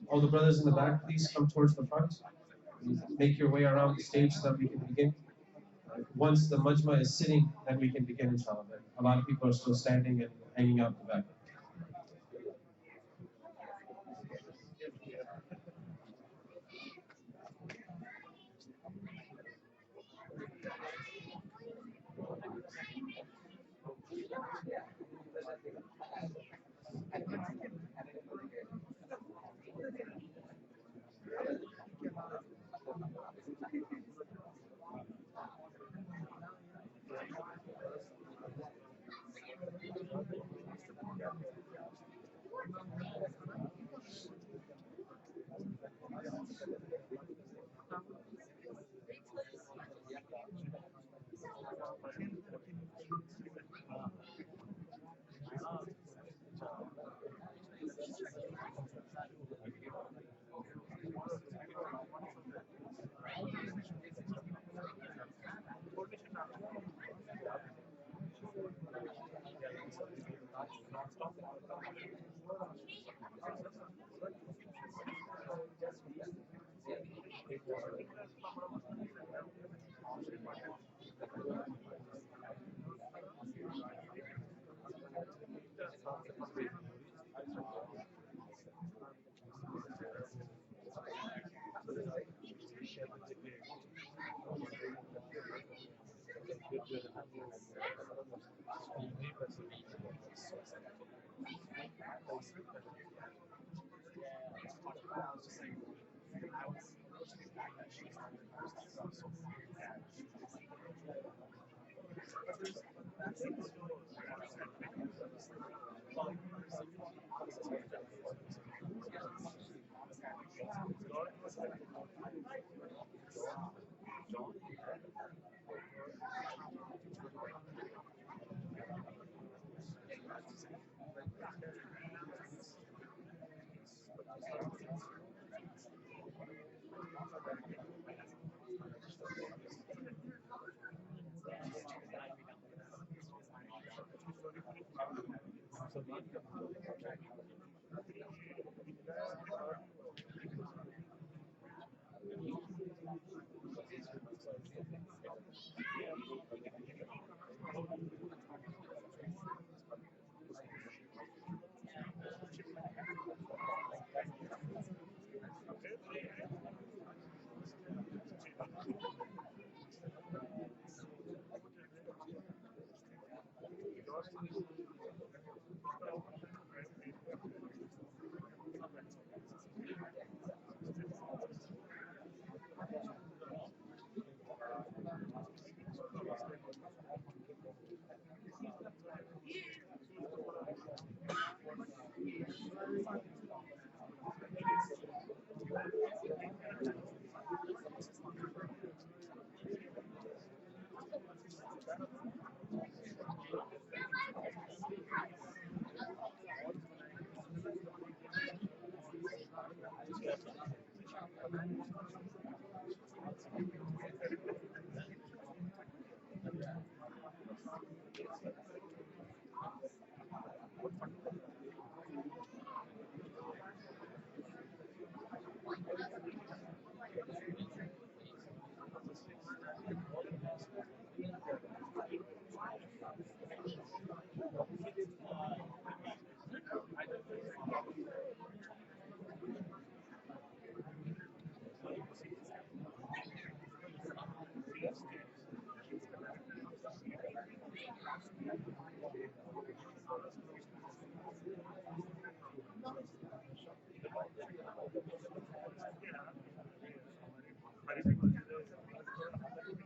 All the brothers in the back, please come towards the front. Make your way around the stage so that we can begin. Once the majma is sitting, then we can begin, inshallah. A lot of people are still standing and hanging out the back.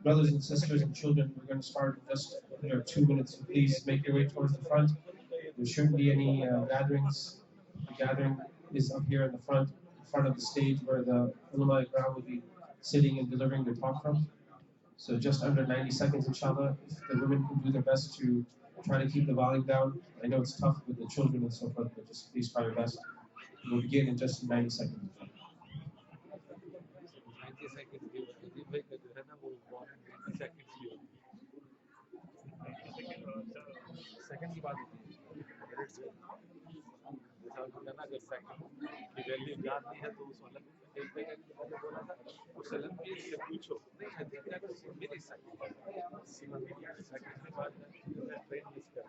Brothers and sisters and children, we're going to start in just under 2 minutes. So please make your way towards the front. There shouldn't be any gatherings. The gathering is up here in the front of the stage where the ulama ikram will be sitting and delivering their talk from. So just under 90 seconds, inshallah. If the women can do their best to try to keep the volume down. I know it's tough with the children and so forth, but just please try your best. We'll begin in just 90 seconds. 90 seconds की अजीब भाई का जो है ना वो 90 seconds की होती है सेकंड की बात होती है मिनट्स की जैसा होता है ना अगर सेकंड की वैल्यू जाननी है तो उस मतलब एक जगह की मैंने बोला था उस ओलंपियन से पूछो नहीं I think that is millisecond second के बाद मैं ट्रेन मिस कर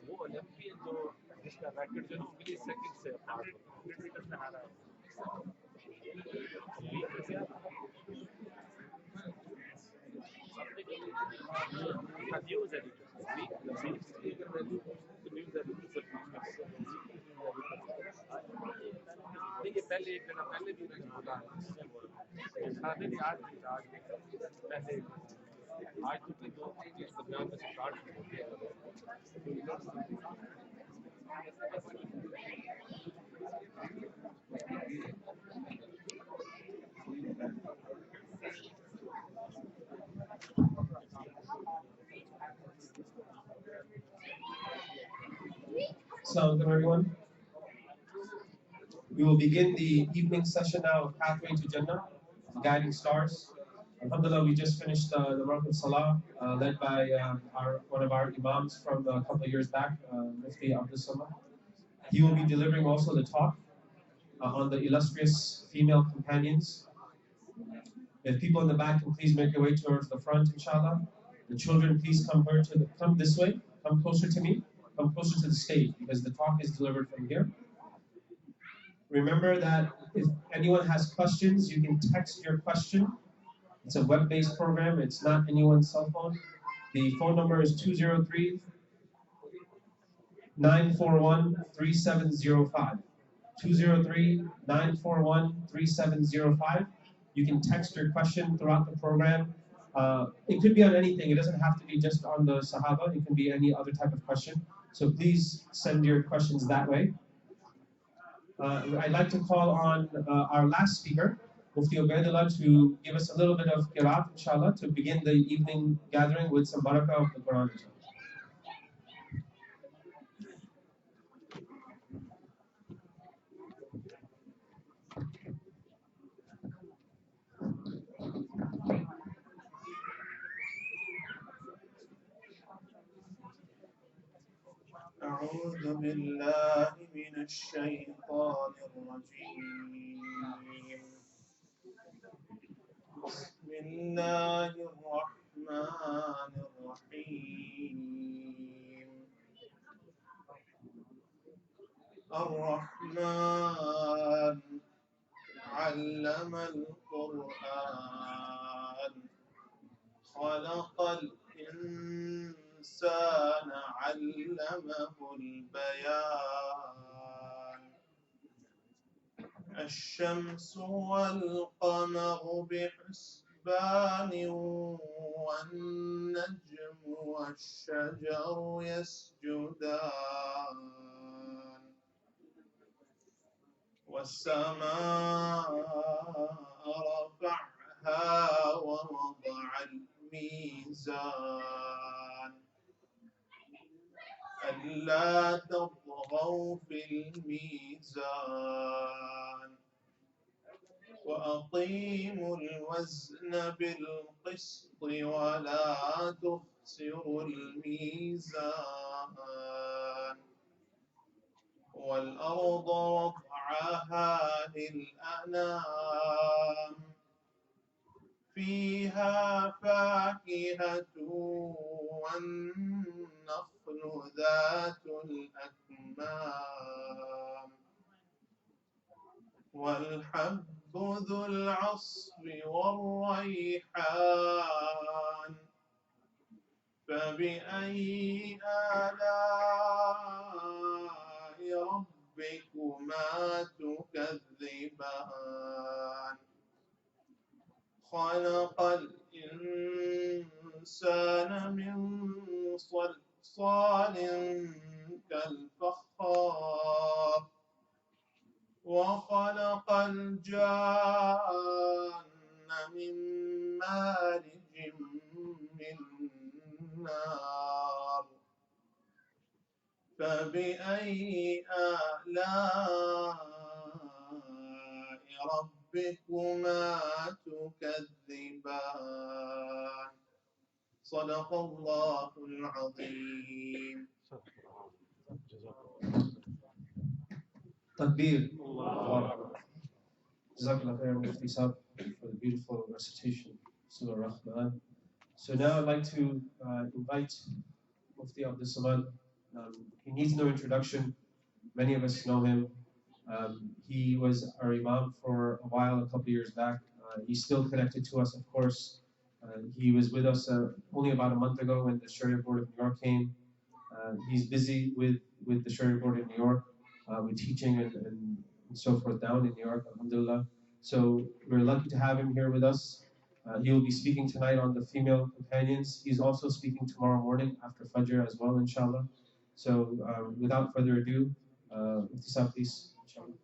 वो ओलंपियन जो जिसका रैकेट जो है मिली सेकंड से अपार्ट होता है हारा न्यूज़ एडिटर वीक की अगर वैल्यू तो न्यूज़ एडिटर से नहीं ये पहले एक घंटा पहले भी मैंने बोला खाने भी आज पहले आज तो कोई 2-3 चीज दरमियान में से काट होती है Assalamu alaikum, everyone. We will begin the evening session now of Pathway to Jannah, Guiding Stars. Alhamdulillah, we just finished the Maghrib Salah, led by one of our Imams from a couple of years back, Mufti Abdus. He will be delivering also the talk on the illustrious female companions. If people in the back can please make their way towards the front, inshallah. The children, please come this way, come closer to me, come closer to the stage because the talk is delivered from here. Remember that if anyone has questions, you can text your question. It's a web-based program. It's not anyone's cell phone. The phone number is 203-941-3705. 203-941-3705. You can text your question throughout the program. It could be on anything. It doesn't have to be just on the Sahaba. It can be any other type of question. So please send your questions that way. I'd like to call on our last speaker, Mufti Abdus, to give us a little bit of qiraat, inshallah, to begin the evening gathering with some barakah of the Quran. أعوذ بالله من الشيطان الرجيم بسم الله الرحمن الرحيم الرحمن علم القرآن خلق الإنسان علمه البيان الشمس والقمر بحسبان والنجم والشجر يسجدان والسماء رفعها ووضع الميزان ألا تطغوا في الميزان وأقيموا الوزن بالقسط ولا تخسروا الميزان والأرض وضعها للأنام فيها فاكهة والنخل والنخل ذات الأكمام والحب ذو العصف والريحان فبأي آلاء ربكما تكذبان خلق الإنسان من صلصال كالفخار وخلق الجان من مارج من نار فبأي آلاء ربكما تكذبان صدق الله العظيم. Takbir. Jazakallah khair, Mufti Sab, for the beautiful recitation, Surah Rahman. So now I'd like to invite Mufti Abdus. He needs no introduction. Many of us know him. He was our Imam for a while, a couple of years back. He's still connected to us, of course. He was with us only about a month ago when the Sharia Board of New York came. He's busy with the Sharia Board in New York, with teaching and so forth down in New York, alhamdulillah. So we're lucky to have him here with us. He will be speaking tonight on the female companions. He's also speaking tomorrow morning after Fajr as well, inshallah. So without further ado, Mufti Sab, please, inshallah.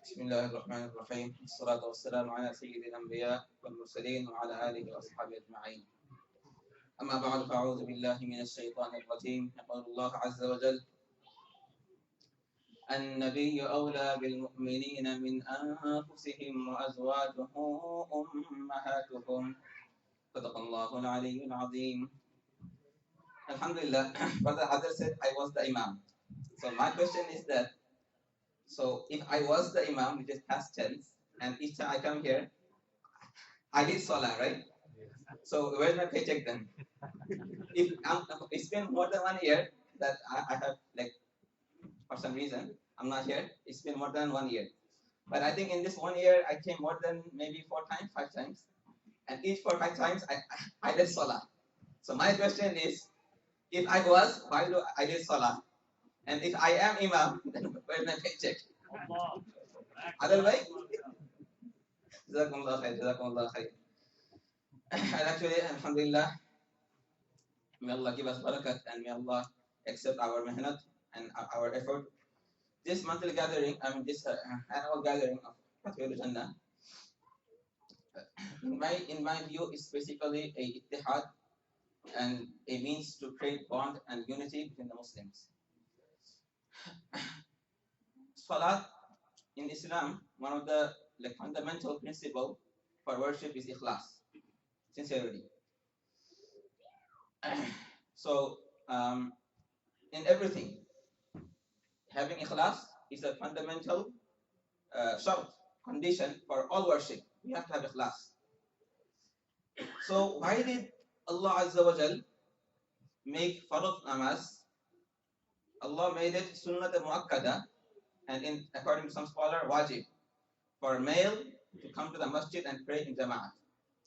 بسم الله الرحمن الرحيم والصلاة والسلام على سيد الأنبياء والمرسلين وعلى آله وأصحابه أجمعين. أما بعد فأعوذ بالله من الشيطان الرجيم. يقول الله عز وجل: النبي أولى بالمؤمنين من أنفسهم وأزواجه أمهاتهم. صدق الله العلي العظيم. Alhamdulillah, Brother Adil said I was the Imam. So my question is that, so if I was the Imam, which is past tense, and each time I come here, I did Salah, right? So where's my paycheck then? If it's been more than 1 year that I have, like, for some reason, I'm not here. It's been more than 1 year. But I think in this 1 year, I came more than maybe 4 times, 5 times. And each 4 or 5 times, I did Salah. So my question is, if I was, why do I did Salah? And if I am Imam, then where's my paycheck? Otherwise, Jazakumullah khair, Jazakumullah khair. And actually, alhamdulillah, may Allah give us barakat and may Allah accept our mehnat and our effort. This monthly gathering, this annual gathering of P2J5 Jannah, in my view, is basically a ittihad and a means to create bond and unity between the Muslims. Salat in Islam, one of the fundamental principle for worship is ikhlas, sincerity. So in everything, having ikhlas is a fundamental shart, condition for all worship. We have to have ikhlas. So why did Allah Azza wa Jal make farad namaz? Allah made it sunnat muakkada, and according to some scholar, wajib, for a male to come to the masjid and pray in jama'at,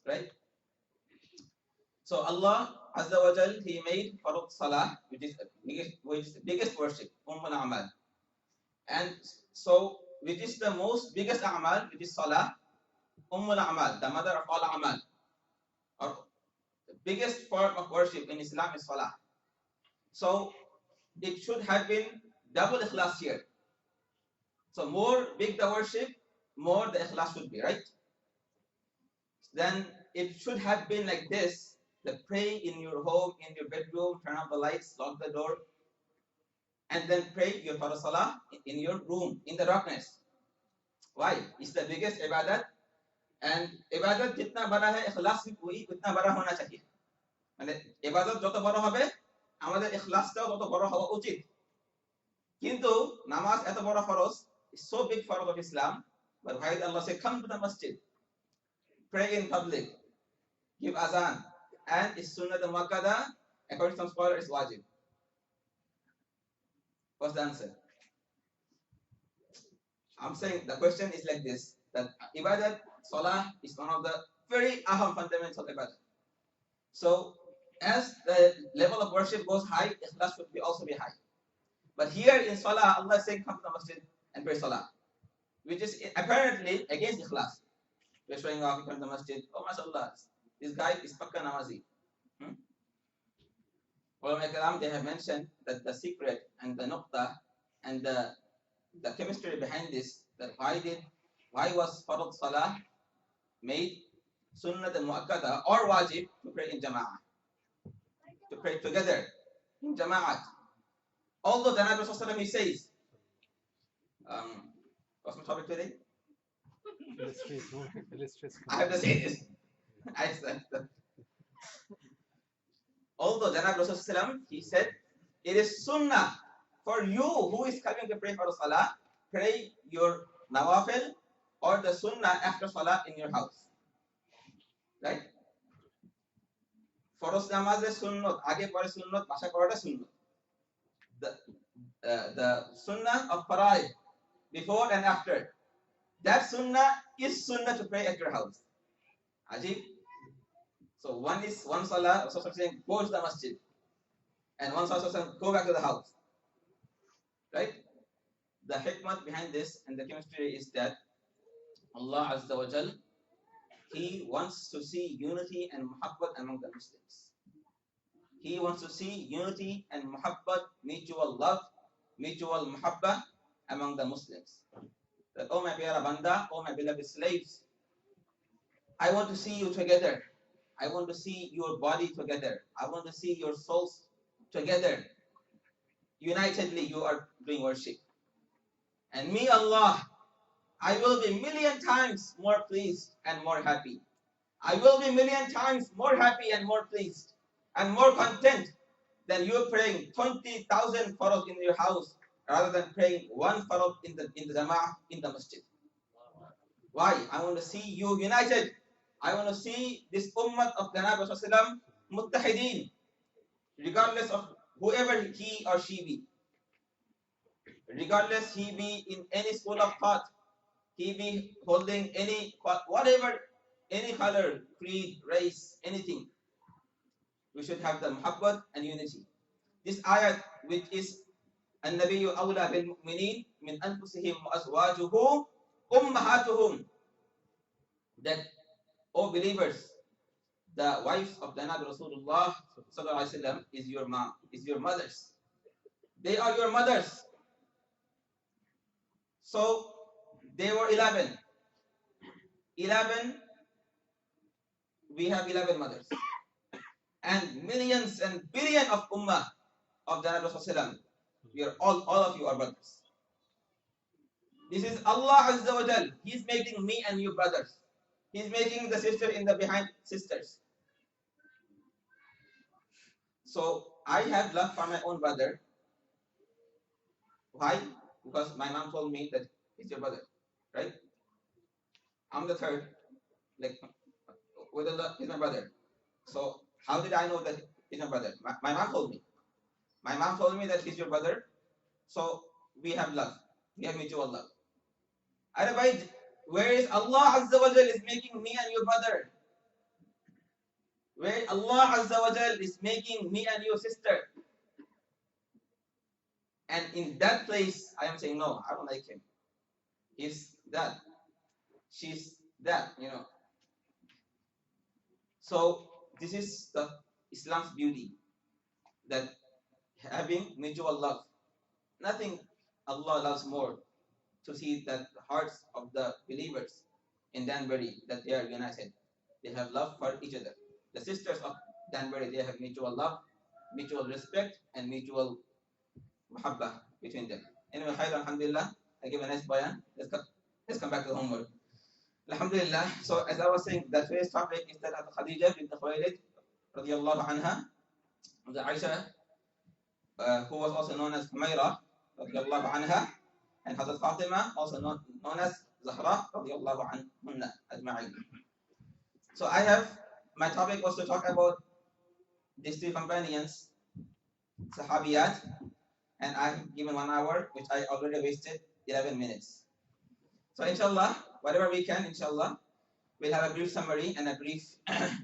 right? So Allah Azza wa Jal, He made farad salah, which is the biggest worship, amal, and so which is the most biggest amal, which is salah, amal, the mother of all amal, or the biggest form of worship in Islam is salah. So it should have been double ikhlas here. So more big the worship, more the ikhlas should be, right? Then it should have been like this: that pray in your home, in your bedroom, turn off the lights, lock the door, and then pray your farad salah in your room, in the darkness. Why? It's the biggest ibadat, And इबादत जितना बड़ा है इखलास भी वही उतना बड़ा होना चाहिए মানে ইবাদত যত বড় হবে আমাদের ইখলাসটাও তত বড় হওয়া উচিত কিন্তু নামাজ এত বড় ফরজ is so big fard of Islam but why did Allah say come to the masjid pray in public give azan and is sunnah muakkada according to some scholars is wajib. What's the answer? I'm saying the question is like this, that ibadat, salah is one of the very aham fundamentals of ibadat. So as the level of worship goes high, ikhlas should also be high. But here in salah, Allah is saying, come to the masjid and pray salah, which is apparently against ikhlas. We're showing off, come to the masjid, oh mashallah, this guy is pakka namazi. They have mentioned that the secret and the nuqta and the chemistry behind this, that why was farad salah made sunnat muakkada or wajib to pray in jama'ah, to pray together in jama'at. Although the Nabi Sallallahu Alaihi Wasallam, he says, what's my topic today? Illustrious. I have to say this. Although the Nabi Sallallahu Alaihi Wasallam, he said, it is sunnah for you who is coming to pray for salah, pray your nawafil or the sunnah after salah in your house. Right? Foroz namaz is sunnat, aage pore sunnat, basha korata sunnat. The sunnah of faraid, before and after, that sunnah is sunnah to pray at your house. Ajib. So one salah, Rasulullah saying, go to the masjid, and one salah saying, go back to the house. Right? The hikmah behind this and the chemistry is that Allah Azza wa Jal, He wants to see unity and muhabbat among the Muslims. He wants to see unity and muhabbat, mutual love, mutual muhabba among the Muslims. That, oh my pyara banda, oh my beloved slaves, I want to see you together. I want to see your body together. I want to see your souls together. Unitedly, you are doing worship. And me, Allah, I will be million times more pleased and more happy. I will be million times more happy and more pleased and more content than you praying 20,000 farad in your house rather than praying one farad in the jama'ah in the masjid. Why? I want to see you united. I want to see this ummah of the Nabi Sallallahu Alaihi Wasallam muttahideen, regardless of whoever he or she be. Regardless he be in any school of thought, he be holding whatever, any color, creed, race, anything. We should have the muhabbat and unity. This ayat, which is an-nabiyyu awla bil mu'minin min anfusihim wa azwajuhu ummahatuhum, that, oh believers, the wives of the Nabi Rasulullah Sallallahu Alaihi Wasallam is your mom, is your mothers. They are your mothers. So they were 11. We have 11 mothers. And millions and billion of ummah of the Nabi Sallallahu Alaihi Wasallam. We are all of you are brothers. This is Allah Azza wa Jal. He's making me and you brothers. He's making the sister in the behind sisters. So I have love for my own brother. Why? Because my mom told me that he's your brother, right? I'm the third, like he's my brother. So how did I know that he's my brother? My mom told me. My mom told me that he's your brother. So we have love. We have mutual love. Otherwise, where is Allah Azza wa Jal is making me and your brother? Where Allah Azza wa Jal is making me and your sister? And in that place, I am saying, no, I don't like him. He's that. She's that, So this is the Islam's beauty, that having mutual love. Nothing Allah loves more to see that the hearts of the believers in Danbury, that they are united. They have love for each other. The sisters of Danbury, they have mutual love, mutual respect, and mutual muhabba between them. Anyway, alhamdulillah, I give a nice bayan. Let's come back to the homework. Alhamdulillah. So as I was saying, the today's topic is that Khadija bint Khuwaylid radiyallahu anha, the Aisha, who was also known as Humayra radiyallahu anha, and Hazrat Fatima, also known as Zahra radiyallahu anhunna ajma'in. So my topic was to talk about these three companions, Sahabiyat, and I've given 1 hour, which I already wasted 11 minutes. So inshallah, whatever we can, inshallah, we'll have a brief summary and a brief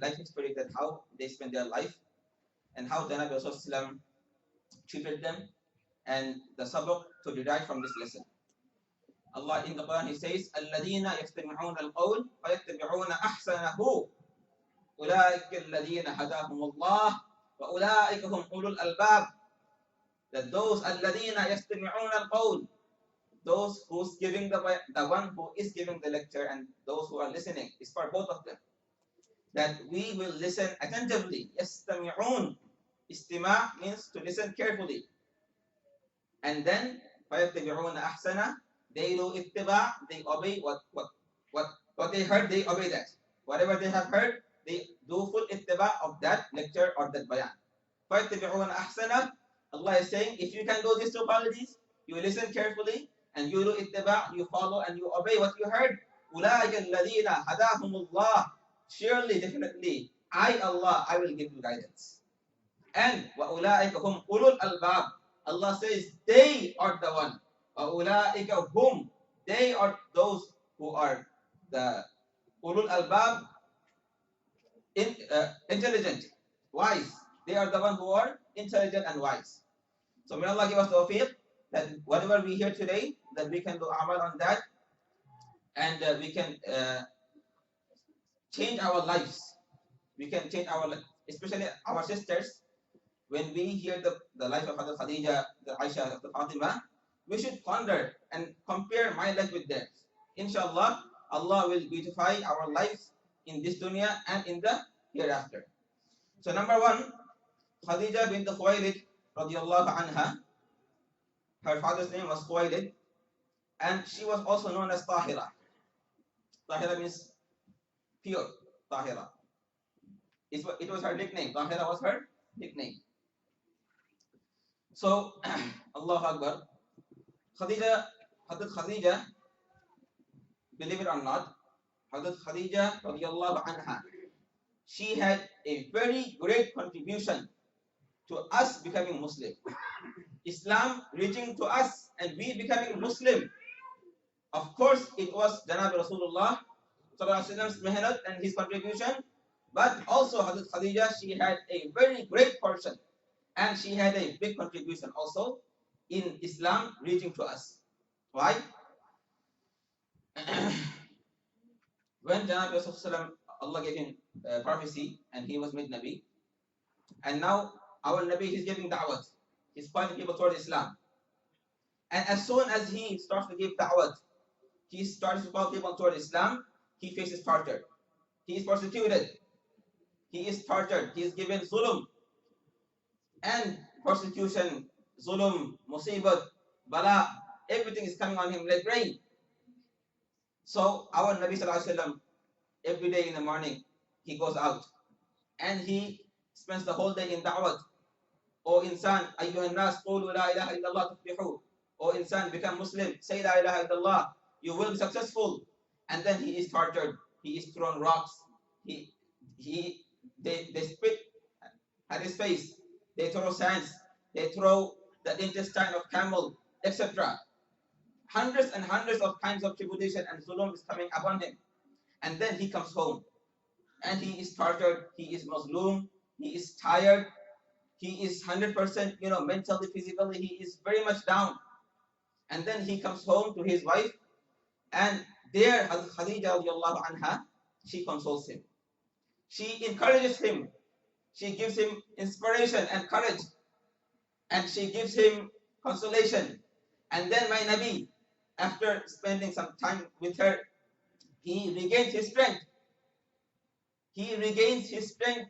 life history that how they spent their life and how the Nabi Sallallahu treated them and the sabaq to derive from this lesson. Allah in the Quran, He says, الَّذِينَ يَسْتَمِعُونَ الْقَوْلِ فَيَتَّبِعُونَ أَحْسَنَهُ أُولَٰئِكَ الَّذِينَ هَدَاهُمُ اللَّهُ وَأُولَٰئِكَ هُمْ أُولُو الْأَلْبَابِ. That those الَّذِينَ يَسْتَمِعُونَ الْقَوْلِ, those who's giving the one who is giving the lecture and those who are listening, is for both of them. That we will listen attentively. يَسْتَمِعُونَ, istima means to listen carefully. And then فَيَتَّبِعُونَ أَحْسَنَ, they do ittiba, they obey what they heard, they obey that. Whatever they have heard, they do full ittiba of that lecture or that bayan. فَيَتَّبِعُونَ أَحْسَنَ, Allah is saying, if you can do these two qualities, you listen carefully and you do ittiba, you follow and you obey what you heard. أُولَٰئِكَ الَّذِينَ هَدَاهُمُ اللَّهُ, surely, definitely, Allah, I will give you guidance. And وَأُولَٰئِكَ هُمْ أُولُو الْأَلْبَابِ, Allah says, they are the one. وَأُولَٰئِكَ هُمْ, they are those who are the ulul albab, intelligent, wise. They are the one who are intelligent and wise. So may Allah give us tawfiq that whatever we hear today, that we can do amal on that, and we can change our lives. We can change our life, especially our sisters. When we hear the life of Hazrat Khadija, the Aisha, of the Fatima, we should ponder and compare my life with theirs. Inshallah, Allah will beautify our lives in this dunya and in the hereafter. So number one, Khadija bint Khuwaylid radiyallahu anha, her father's name was Khuwaylid, and she was also known as Tahira. Tahira means pure, Tahira. It was her nickname. Tahira was her nickname. So, Allahu Akbar, Hazrat Khadija, believe it or not, Hazrat Khadija radiyallahu anha, she had a very great contribution to us becoming Muslim. Islam reaching to us and we becoming Muslim. Of course, it was Jannah Rasulullah sallallahu alaihi wasallam's mehnat and his contribution, but also Hazrat Khadija, she had a very great portion and she had a big contribution also in Islam reaching to us. Why? When Jannah Rasulullah, Allah gave him prophecy and he was made Nabi, and now our Nabi is giving da'wat. He's pointing people toward Islam. And as soon as he starts to give da'wat, he starts to call people toward Islam, he faces torture. He is persecuted. He is tortured. He is given zulm. And persecution, zulm, musibat, bala, everything is coming on him like rain. So our Nabi Sallallahu Alaihi Wasallam, every day in the morning, he goes out and he spends the whole day in da'wat. O insan, ayyuhan nas, qulu la ilaha illallah tuflihu. O insan, become Muslim, say la ilaha illallah, you will be successful. And then he is tortured, he is thrown rocks, they spit at his face, they throw sands, they throw the intestine of camel, etc. Hundreds and hundreds of kinds of tribulation and zulm is coming upon him. And then he comes home and he is tortured, he is mazloom, he is tired, he is 100%, mentally, physically, he is very much down. And then he comes home to his wife, and there Khadija radiallahu anha, she consoles him. She encourages him. She gives him inspiration and courage. And she gives him consolation. And then my Nabi, after spending some time with her, he regains his strength. He regains his strength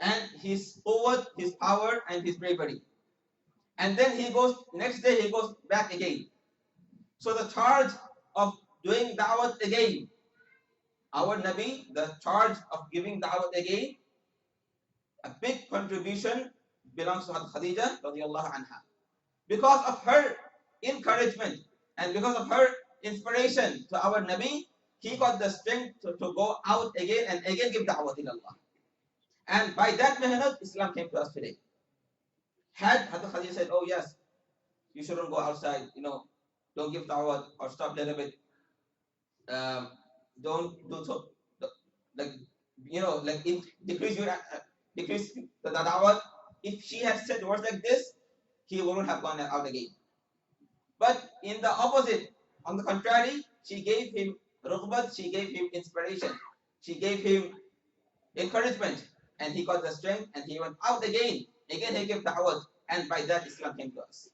and his quwwat, his power and his bravery. And then next day he goes back again. So the charge of doing da'wat again our Nabi the charge of giving da'wat again, a big contribution belongs to Khadija radiallahu anha. Because of her encouragement and because of her inspiration to our Nabi, he got the strength to go out again and again give da'wat ila Allah. And by that mehnat, Islam came to us today. Had Hazrat Khadija said, oh yes, you shouldn't go outside, don't give da'wat or stop a little bit, don't do so, like, decrease the da'wat. If she had said words like this, he wouldn't have gone out again. But in the opposite, on the contrary, she gave him rughbat, she gave him inspiration, she gave him encouragement, and he got the strength and he went out again. Again he gave da'wat, and by that Islam came to us.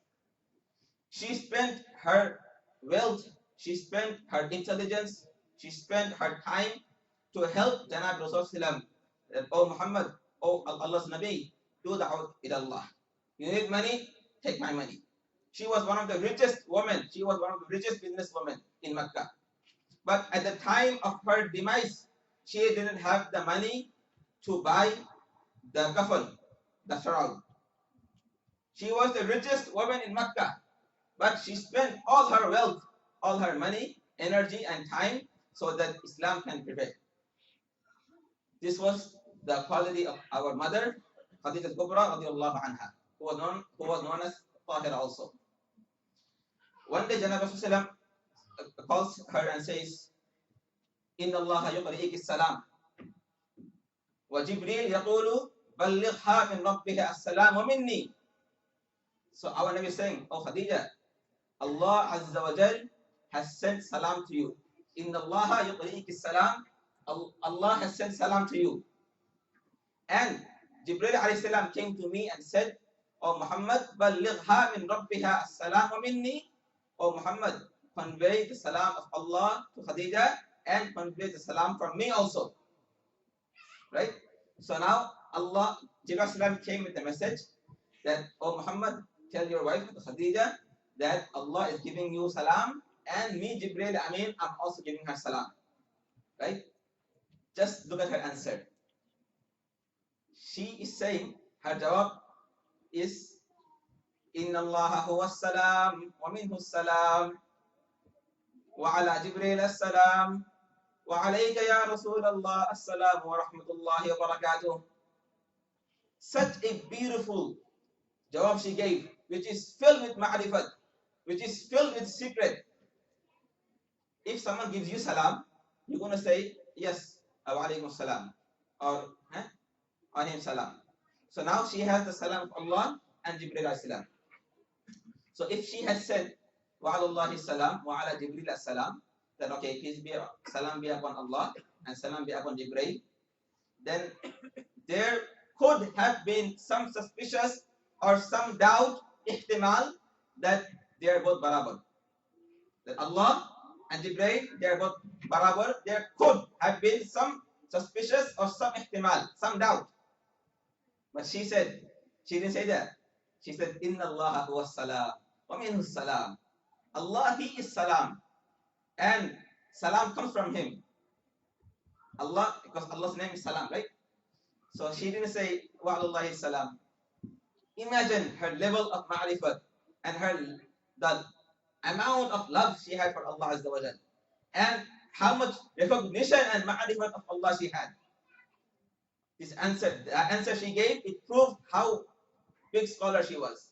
She spent her wealth, she spent her intelligence, she spent her time to help Janab Rasulullah. Oh Muhammad, oh Allah's Nabi, do da'wat ila Allah. You need money? Take my money. She was one of the richest women. She was one of the richest businesswomen in Mecca. But at the time of her demise, she didn't have the money to buy the kafan, the shroud. She was the richest woman in Mecca, but she spent all her wealth, all her money, energy, and time so that Islam can prevail. This was the quality of our mother, Khadija Kubra radiallahu anha, who was known as Tahir also. One day, Jannah Rasulullah calls her and says, Inna Allah yuqri'iki salam. Wa Jibreel yaqulu, Ballighha min rabbiha as-salam wa minni. So our Nabi is saying, oh Khadija, Allah Azza wa Jal has sent salam to you. Inna Allah yuqri'iki salam. Allah has sent salam to you. And Jibreel alayhi salam came to me and said, oh Muhammad, Ballighha min rabbiha as-salam wa minni. Oh Muhammad, convey the salam of Allah to Khadija and convey the salam from me also. Right? So now Jibreel came with the message that, oh Muhammad, tell your wife Khadija that Allah is giving you salam and me Jibreel Amin, I'm also giving her salam. Right? Just look at her answer. She is saying, her jawab is, Inna Allah huwa salam wa minhu salam wa ala Jibreel as-salam wa alayka ya Rasulullah as-salam wa rahmatullahi wa barakatuh. Such a beautiful jawab she gave, which is filled with ma'rifat, which is filled with secret. If someone gives you salam, you're going to say, yes, wa alaykum salam, or on him salam. So now she has the salam of Allah and Jibreel as-salam. So if she had said, wa alallahi salam, wa ala Jibreel as-salam, then okay, peace be, salam be upon Allah and salam be upon Jibreel, then there could have been some suspicious or some doubt, ihtimal, that they are both barabar. That Allah and Jibreel, they are both barabar. There could have been some suspicious or some ihtimal, some doubt. But she didn't say that. She said, Inna Allah huwa salam, wa minhu salam. Allah, He is salam. And salam comes from Him. Allah, because Allah's name is salam, right? So she didn't say, wa alallahi salam. Imagine her level of ma'rifat and the amount of love she had for Allah Azza wa Jal. And how much recognition and ma'rifat of Allah she had. The answer she gave, it proved how big scholar she was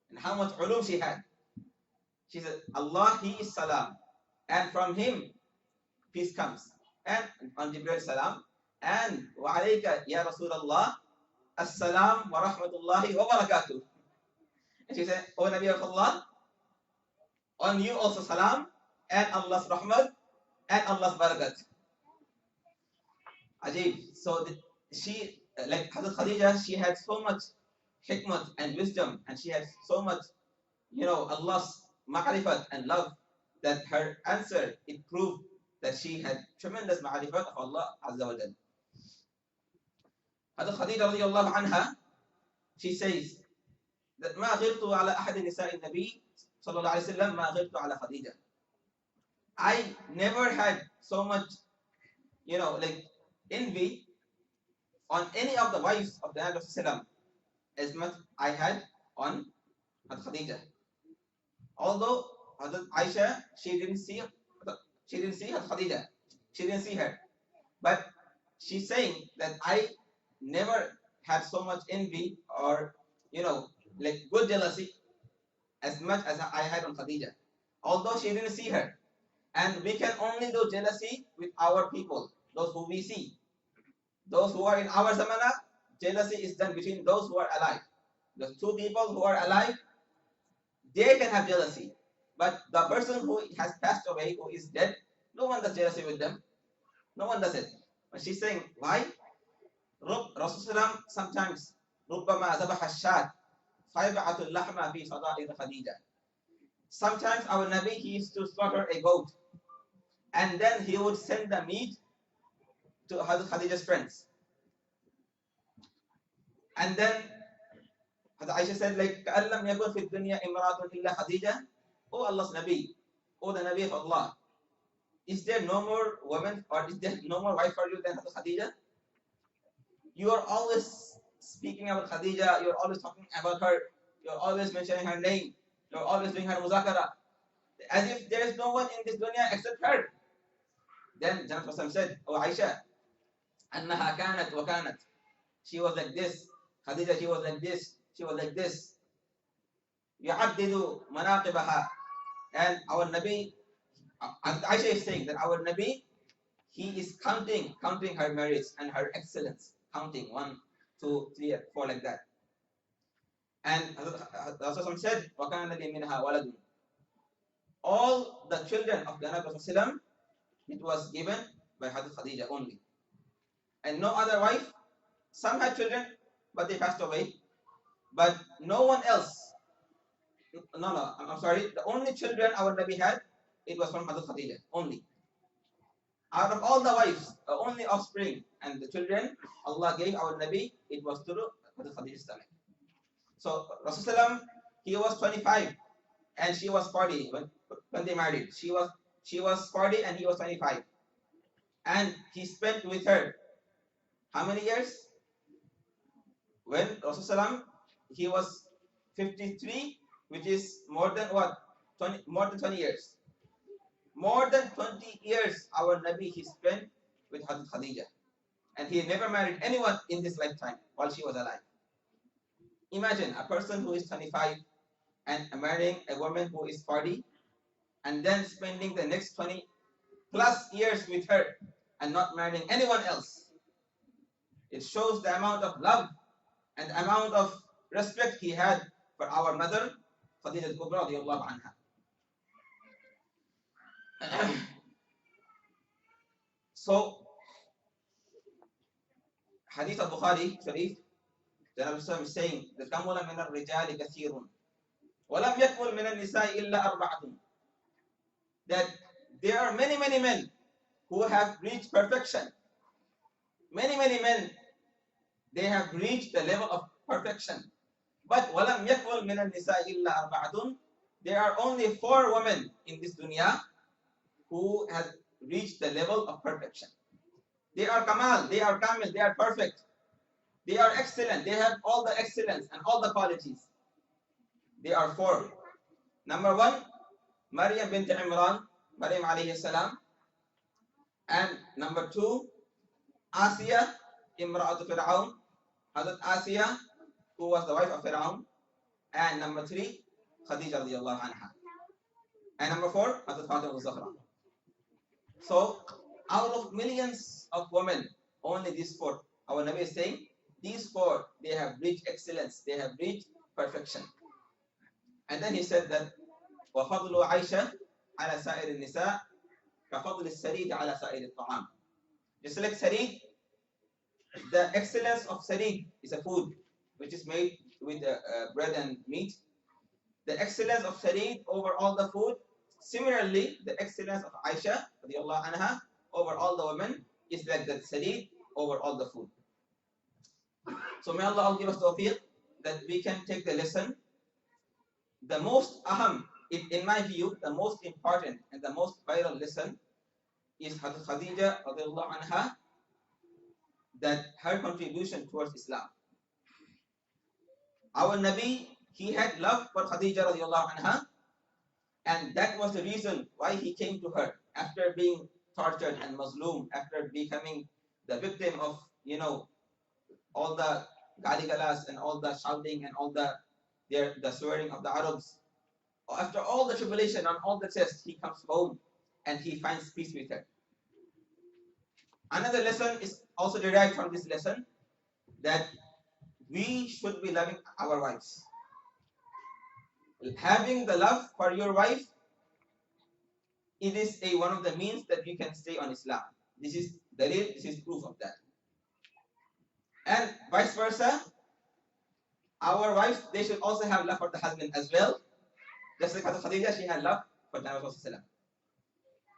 and how much ulum she had. She said, Allah, He is salam, and from Him peace comes. And on Jibreel salam, and wa alayka ya Rasulullah as-salam wa rahmatullahi wa barakatuh. And she said, O Nabi of Allah, on you also salam and Allah's rahmat and Allah's barakat. Ajib. So she, like Hazrat Khadija, she had so much hikmat and wisdom, and she had so much, Allah's ma'rifat and love, that her answer, it proved that she had tremendous ma'rifat of Allah Azza wa Jal. Hazrat Khadija radiallahu anha, she says that ما غرت على أحد نساء النبي صلى الله عليه وسلم ما غرت على خديجة. I never had so much, like envy on any of the wives of the Prophet as much I had on Khadija. Although Hazrat Aisha, she didn't see Khadija, she didn't see her, but she's saying that I never had so much envy or like good jealousy as much as I had on Khadija, although she didn't see her. And we can only do jealousy with our people, those who we see. Those who are in our zamana, jealousy is done between those who are alive. The two people who are alive, they can have jealousy. But the person who has passed away, who is dead, no one does jealousy with them. No one does it. But she's saying, why? Rasulullah sometimes, رُبَّمَا ذَبَحَ الشَّاةِ فَيَبْعَثُ اللَّحْمَ فِي فَضَائِلِ خَدِيجَةَ. Sometimes our Nabi, he used to slaughter a goat, and then he would send the meat to Hazrat Khadija's friends. And then Hazrat Aisha said, like, كَأَلَّمْ يَكُنْ فِي الدُّنْيَا إِمْرَاتٌ إِلَّا خَدِيجَةٌ. Oh Allah's Nabi, oh the Nabi of Allah, is there no more woman or is there no more wife for you than Hazrat Khadija? You are always speaking about Khadija, you're always talking about her, you're always mentioning her name, you're always doing her muzakara, as if there is no one in this dunya except her. Then Jannah said, oh Aisha, أنها كانت وكانت. She was like this. Khadija, she was like this. She was like this. يعدد مناقبها. And our Nabi, Aisha is saying that our Nabi, he is counting her merits and her excellence. Counting 1, 2, 3, 4 like that. And Rasul said, وَكَانَ لِي مِنْهَا وَلَدٌ. All the children of the Nabi, it was given by Hazrat Khadija only. And no other wife. Some had children, but they passed away. But no one else. No, I'm sorry. The only children our Nabi had, it was from Hazrat Khadija only. Out of all the wives, the only offspring and the children Allah gave our Nabi, it was through Hazrat Khadija's stomach. So Rasulullah, he was 25 and she was 40 when they married. She was 40 and he was 25. And he spent with her how many years? When Rasulullah, he was 53, which is more than what? More than 20 years. More than 20 years our Nabi, he spent with Hazrat Khadija. And he never married anyone in this lifetime while she was alive. Imagine a person who is 25 and marrying a woman who is 40 and then spending the next 20 plus years with her and not marrying anyone else. It shows the amount of love and the amount of respect he had for our mother, Khadija al-Kubra radiyallahu anha. So, Hadith al-Bukhari Sharif, the Prophet is saying, كَمُلَ مِنَ الرِّجَالِ كَثِيرٌ وَلَمْ يَكْمُلْ مِنَ النِّسَاءِ إِلَّا أَرْبَعَةٌ. That there are many men who have reached perfection. Many men, they have reached the level of perfection. But وَلَمْ يَكْمُلْ مِنَ النِّسَاءِ إِلَّا أَرْبَعَةٌ. There are only 4 women in this dunya who have reached the level of perfection. They are Kamal, they are Kamil, they are perfect. They are excellent, they have all the excellence and all the qualities. They are 4. Number 1, Maryam bint Imran, Maryam alayhi salam. And number 2, Asiya, Imra'atu Fir'aun, Hazrat Asiya, who was the wife of Fir'aun. And number 3, Khadija radiyallahu anha. And number 4, Hazrat Fatima al-Zahra. So, out of millions of women, only these 4. Our Nabi is saying, these 4, they have reached excellence, they have reached perfection. And then he said that, وَفَضْلُ عَيْشَةٍ عَلَى سَائِرِ النِّسَاءِ كَفَضْلِ السَّرِيدِ عَلى سَائِرِ الطَّعَامِ. Just like sarid, the excellence of sarid is a food which is made with bread and meat. The excellence of sarid over all the food. Similarly, the excellence of Aisha radiyallahu anha over all the women is like that sarid over all the food. So may Allah give us tawfiq that we can take the lesson. The most aham, in my view, the most important and the most vital lesson is Hazrat Khadija radiallahu anha, that her contribution towards Islam. Our Nabi, he had love for Khadija radiallahu anha, and that was the reason why he came to her after being tortured and mazloom, after becoming the victim of, all the galigalas and all the shouting and all the swearing of the Arabs. After all the tribulation and all the tests, he comes home and he finds peace with her. Another lesson is also derived from this lesson, that we should be loving our wives. Having the love for your wife, it is one of the means that you can stay on Islam. This is dalil, this is proof of that. And vice versa, our wives, they should also have love for the husband as well. Just like Khadija, she had love for the Prophet.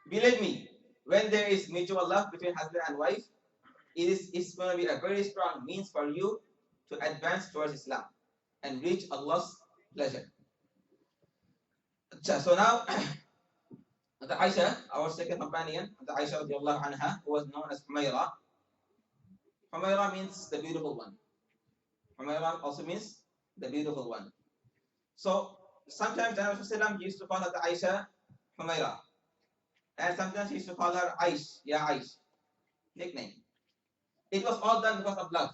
Believe me, when there is mutual love between husband and wife, it's going to be a very strong means for you to advance towards Islam and reach Allah's pleasure. So now, the Aisha, our second companion, the Aisha radiallahu anha, who was known as Humayra. Humayra means the beautiful one. Humayra also means the beautiful one. So sometimes the Prophet used to call her the Aisha Humayra, and sometimes he used to call her Aish, Ya Aish, nickname. It was all done because of love.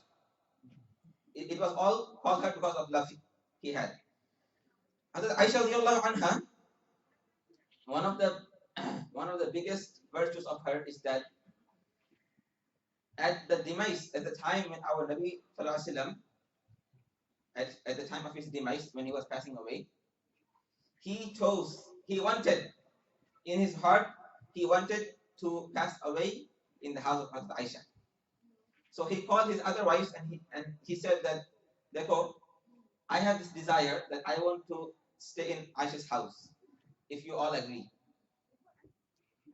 It was all called her because of love he had. Hazrat Aisha radiallahu anha, one of the biggest virtues of her is that at the demise, at the time when our Nabi sallallahu alaihi wasallam, at the time of his demise, when he was passing away, he wanted, in his heart, he wanted to pass away in the house of Hazrat Aisha. So he called his other wives and he said that, Dekho, I have this desire that I want to stay in Aisha's house, if you all agree.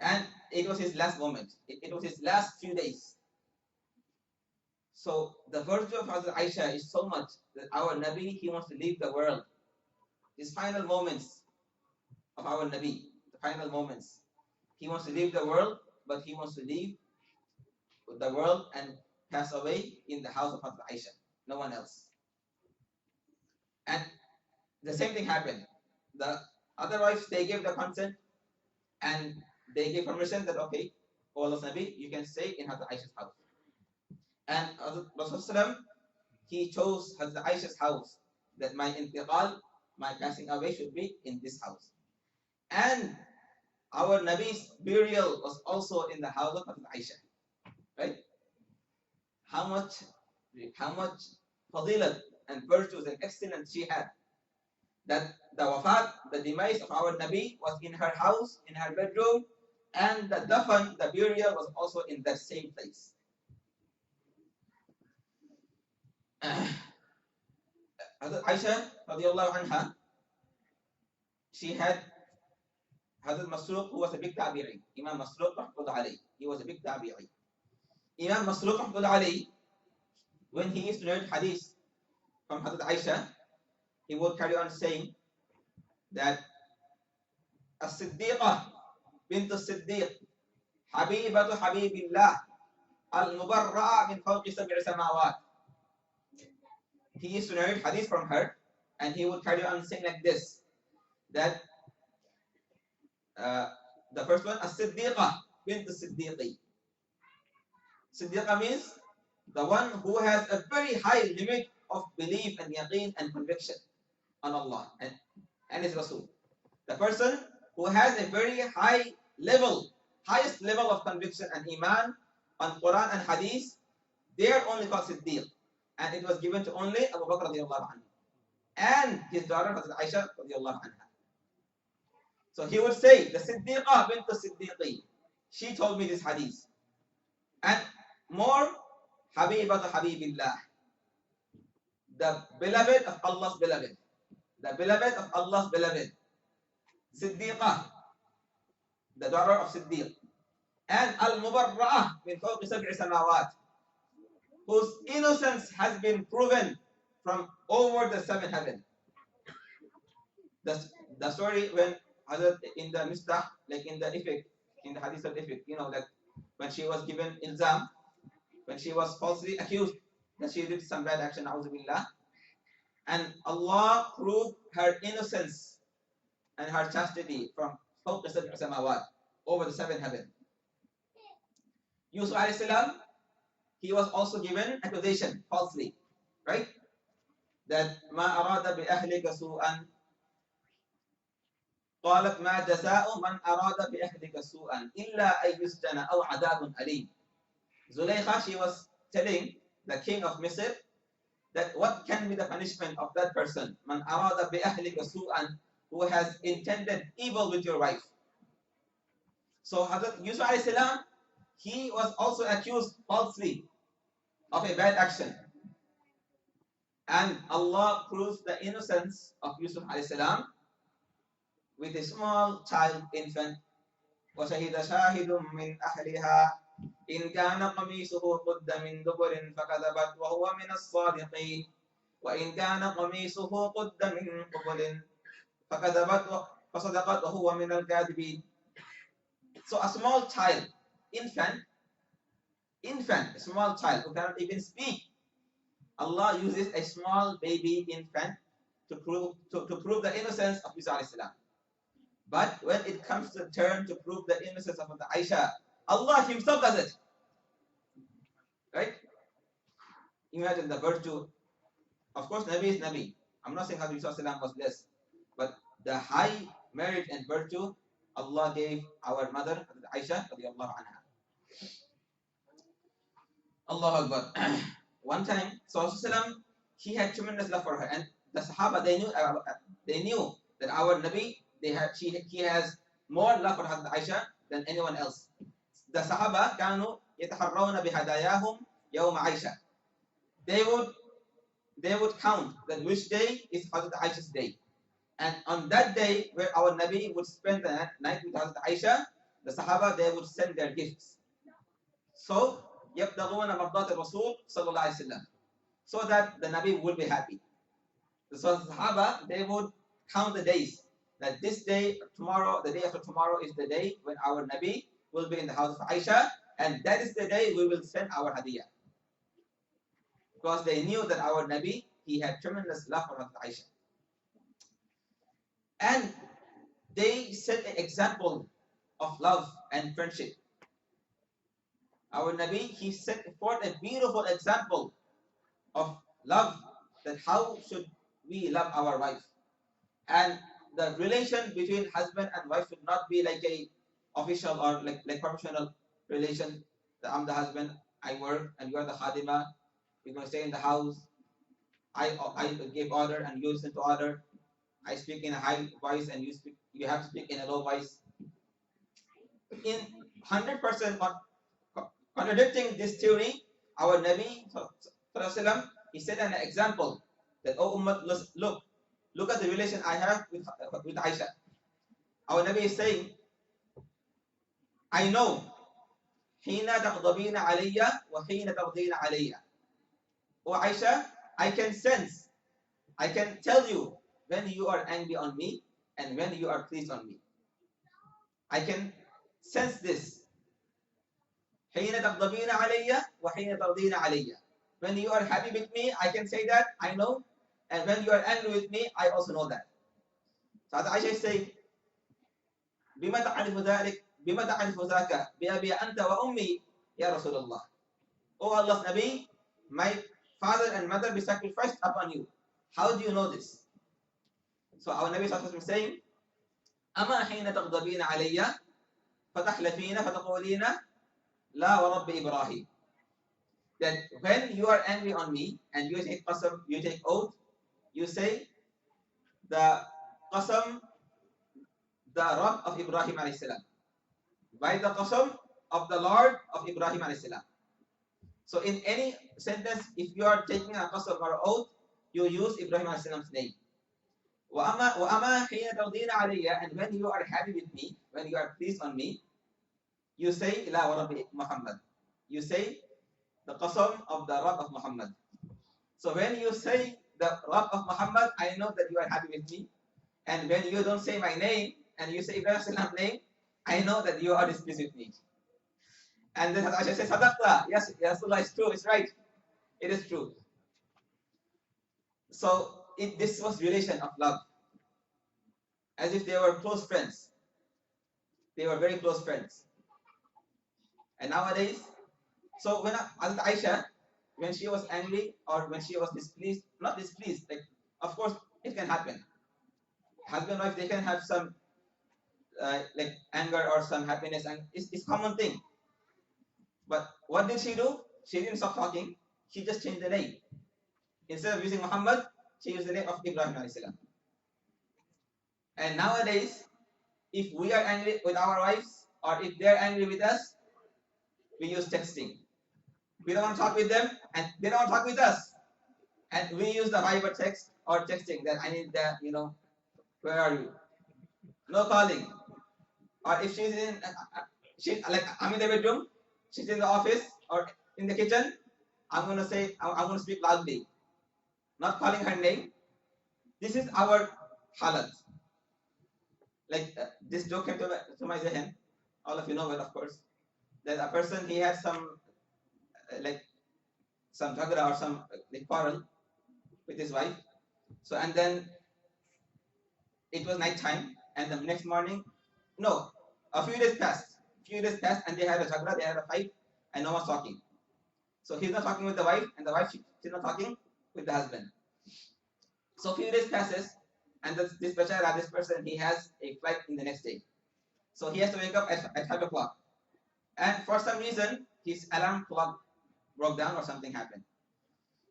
And it was his last moment. It was his last few days. So the virtue of Hazrat Aisha is so much that our Nabi, he wants to leave the world. His final moments of our Nabi, the final moments. He wants to leave the world, but he wants to leave the world and pass away in the house of Hazrat Aisha. No one else. And the same thing happened. The other wives, they gave the consent and they gave permission that, okay, O Allah's Nabi, you can stay in Hazrat Aisha's house. And Rasulullah, he chose Hazrat Aisha's house, that my intiqal, my passing away, should be in this house. And our Nabi's burial was also in the house of Hazrat Aisha. Right? How much fadilat and virtues and excellence she had. That the wafat, the demise of our Nabi, was in her house, in her bedroom, and the dafan, the burial, was also in that same place. Hazrat Aisha radiallahu anha, she had Hazrat Masruq, who was a big tabi'i. Imam Masruq rahmatullah alayhi, he was a big tabi'i. Imam Masruq rahmatullah alayhi, when he used to learn hadith from Hazrat Aisha, he would carry on saying that As-Siddiqah bint As-Siddiq Habibatu Habibillah Al-Mubarra'a min fawqi sab'i samawat. He used to narrate hadith from her, and he would carry on saying like this, that the first one, As-Siddiqah bint As-Siddiqi. Siddiqah means the one who has a very high limit of belief and yaqeen and conviction on Allah and His Rasul. The person who has a very highest level of conviction and iman on Quran and Hadith, they are only called Siddiq. And it was given to only Abu Bakr radiallahu anhu and his daughter Hazrat Aisha radiallahu anha. So he would say, the Siddiqah bint Siddiqi, she told me this hadith. And more, Habibatu Habibillah, the beloved of Allah's beloved. The beloved of Allah's beloved. Siddiqah, the daughter of Siddiq. And Al-Mubarra'ah min fawqi sab'i samawat, whose innocence has been proven from over the seven heavens. The story when in the Mistah, like in the effect, in the hadith of Ifrit, that when she was given ilzam, when she was falsely accused that she did some bad action, billah, and Allah proved her innocence and her chastity from fawq samawat, over the seven heaven. Yusuf alayhi salam, he was also given accusation falsely, right? That ma arada bi ahlika su'an, قالت ما جزاء من أراد بأهلك سوءا إلا أن يسجن أو عذاب أليم. Zulaykha, she was telling the king of Misr that what can be the punishment of that person, man arada bi ahlika su'an, who has intended evil with your wife. So Hazrat Yusuf alayhi salam, he was also accused falsely of a bad action, and Allah proves the innocence of Yusuf alayhi salam with a small child infant. وشهد شاهد من أهلها إن كان قميصه قد من دبر فكذبت وهو من الصادقين وإن كان قميصه قد من قبل فكذبت فصدقت وهو من الكاذبين. So a small child, infant, a small child who cannot even speak, Allah uses a small baby infant to prove the innocence of Isa alayhi salam. But when it comes to the turn to prove the innocence of Aisha, Allah Himself does it. Right? Imagine the virtue. Of course, Nabi is Nabi. I'm not saying Hazrat Yusuf salam was less, but the high merit and virtue Allah gave our mother, Aisha, radiallahu anha. Allahu Akbar. One time, so Rasulullah, he had tremendous love for her, and the Sahaba, they knew that our Nabi, he has more love for Hazrat Aisha than anyone else. The Sahaba كانوا يتحرون بهداياهم يوم عائشة. They would count that which day is Hazrat Aisha's day, and on that day where our Nabi would spend the night with Hazrat Aisha, the Sahaba, they would send their gifts. So يبتغون مرضات الرسول صلى الله عليه وسلم, so that the Nabi would be happy. So the Sahaba, they would count the days, that this day, tomorrow, the day after tomorrow is the day when our Nabi will be in the house of Aisha, and that is the day we will send our hadiyah. Because they knew that our Nabi, he had tremendous love for Aisha. And they set an example of love and friendship. Our Nabi, he set forth a beautiful example of love, that how should we love our wife. And the relation between husband and wife should not be like a official or like professional relation. That I'm the husband, I work, and you are the khadima. You're going to stay in the house. I give order and you listen to order. I speak in a high voice and you have to speak in a low voice. In 100% contradicting this theory, our Nabi, he said an example that, oh Ummah, look at the relation I have with Aisha. Our Nabi is saying, I know, حين تغضبين علي وحين ترضين علي. Oh Aisha, I can sense, I can tell you when you are angry on me and when you are pleased on me. I can sense this. حين تغضبين علي وحين ترضين علي. When you are happy with me, I can say that, I know. And when you are angry with me, I also know that. So Aisha is saying, بما تعرف ذلك بما تعرف ذاك بأبي أنت وأمي يا رسول الله. Oh Allah's Nabi, my father and mother be sacrificed upon you. How do you know this? So our Nabi is saying, أما حين تغضبين علي فتحلفين فتقولين لا ورب إبراهيم. That when you are angry on me and you take qasam, you take oath, you say the qasam, the Rabb of Ibrahim alayhi salam, by the qasam of the Lord of Ibrahim alayhi salam. So in any sentence, if you are taking a qasam or oath, you use Ibrahim alayhi salam's name. وَأَمَا حِينَ تَرْضِينَ عَلَيَّ, and when you are happy with me, when you are pleased on me, you say إِلَى وَرَبِّ Muhammad. You say the qasam of the Rabb of Muhammad. So when you say the Rabb of Muhammad, I know that you are happy with me. And when you don't say my name and you say Ibrahim's name, I know that you are displeased with me. And then Aisha says, Sadaqta. Yes, Rasulullah, it's true, it's right. It is true. So this was relation of love. As if they were close friends. They were very close friends. And nowadays, so when Aisha, when she was angry or when she was displeased, not displeased, like, of course, it can happen. Husband and wife, they can have some like anger or some happiness, and it's common thing. But what did she do? She didn't stop talking. She just changed the name. Instead of using Muhammad, she used the name of Ibrahim alayhi salam. And nowadays, if we are angry with our wives or if they're angry with us, we use texting. We don't want to talk with them, and they don't want to talk with us. And we use the Viber text or texting that I need that, where are you? No calling. Or if she's in, like I'm in the bedroom, she's in the office or in the kitchen, I'm gonna speak loudly, not calling her name. This is our halat. Like this joke came to my zehen. All of you know it, of course. That a person, he had some like some jagra or some like quarrel with his wife. So and then it was night time, and the next morning, no, a few days passed. And they had a jagra, they had a fight, and no one's talking. So he's not talking with the wife, and the wife, she's not talking with the husband. So a few days passes, and this person, he has a flight in the next day. So he has to wake up at 5 o'clock. And for some reason, his alarm clock broke down or something happened.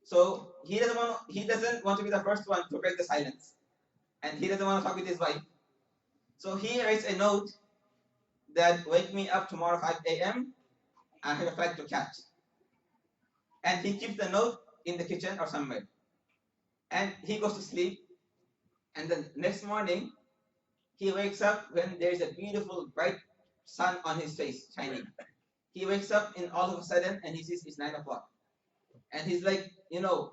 So he doesn't want to be the first one to break the silence. And he doesn't want to talk with his wife. So he writes a note that wake me up tomorrow 5 a.m. I have a flight to catch. And he keeps the note in the kitchen or somewhere. And he goes to sleep. And the next morning, he wakes up when there is a beautiful bright sun on his face shining. He wakes up and all of a sudden and he sees it's 9 o'clock. And he's like,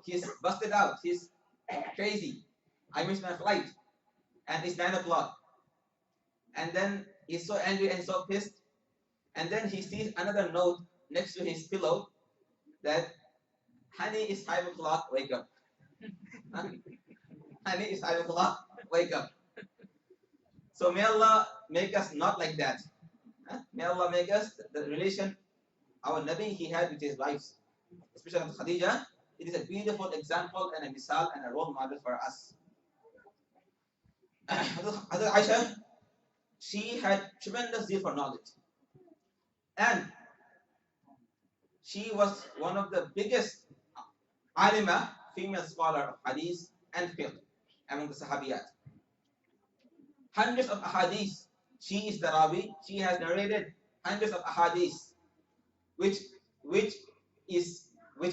he's busted out. He's crazy. I missed my flight. And it's 9 o'clock. And then he's so angry and so pissed. And then he sees another note next to his pillow that, honey, it's 5 o'clock, wake up. Honey, it's 5 o'clock, wake up. So may Allah make us not like that. May Allah make us the relation our Nabi he had with his wives, especially with Khadija. It is a beautiful example and a misal and a role model for us. Hazrat Aisha, she had tremendous zeal for knowledge. And she was one of the biggest alima, female scholar of hadith and fiqh among the Sahabiyat. Hundreds of ahadith. She is the Rawi. She has narrated hundreds of ahadith, which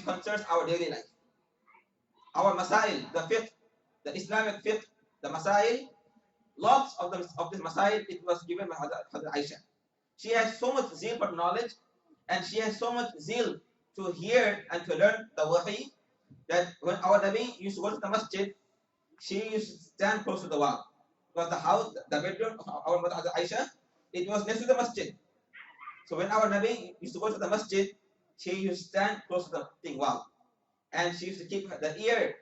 concerns our daily life. Our masail, the fiqh, the Islamic fiqh, the masail, lots of this masail, it was given by Hazrat Aisha. She has so much zeal for knowledge, and she has so much zeal to hear and to learn the wahi, that when our Nabi used to go to the masjid, she used to stand close to the wall. Because the house, the bedroom of our mother Aisha, it was next to the masjid. So when our Nabi used to go to the masjid, she used to stand close to the wall. And she used to keep the ear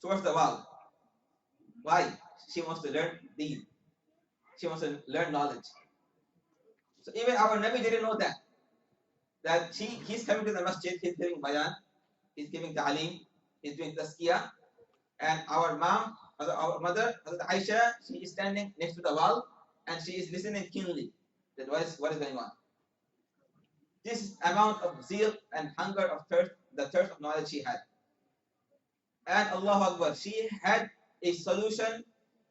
towards the wall. Why? She wants to learn deen. She wants to learn knowledge. So even our Nabi didn't know that. That he's coming to the masjid, he's giving bayan, he's giving ta'aleem, he's doing tazkiyah, and our mother, Hazrat Aisha, she is standing next to the wall and she is listening keenly that what is going on. This amount of zeal and hunger of thirst, the thirst of knowledge she had. And Allahu Akbar, she had a solution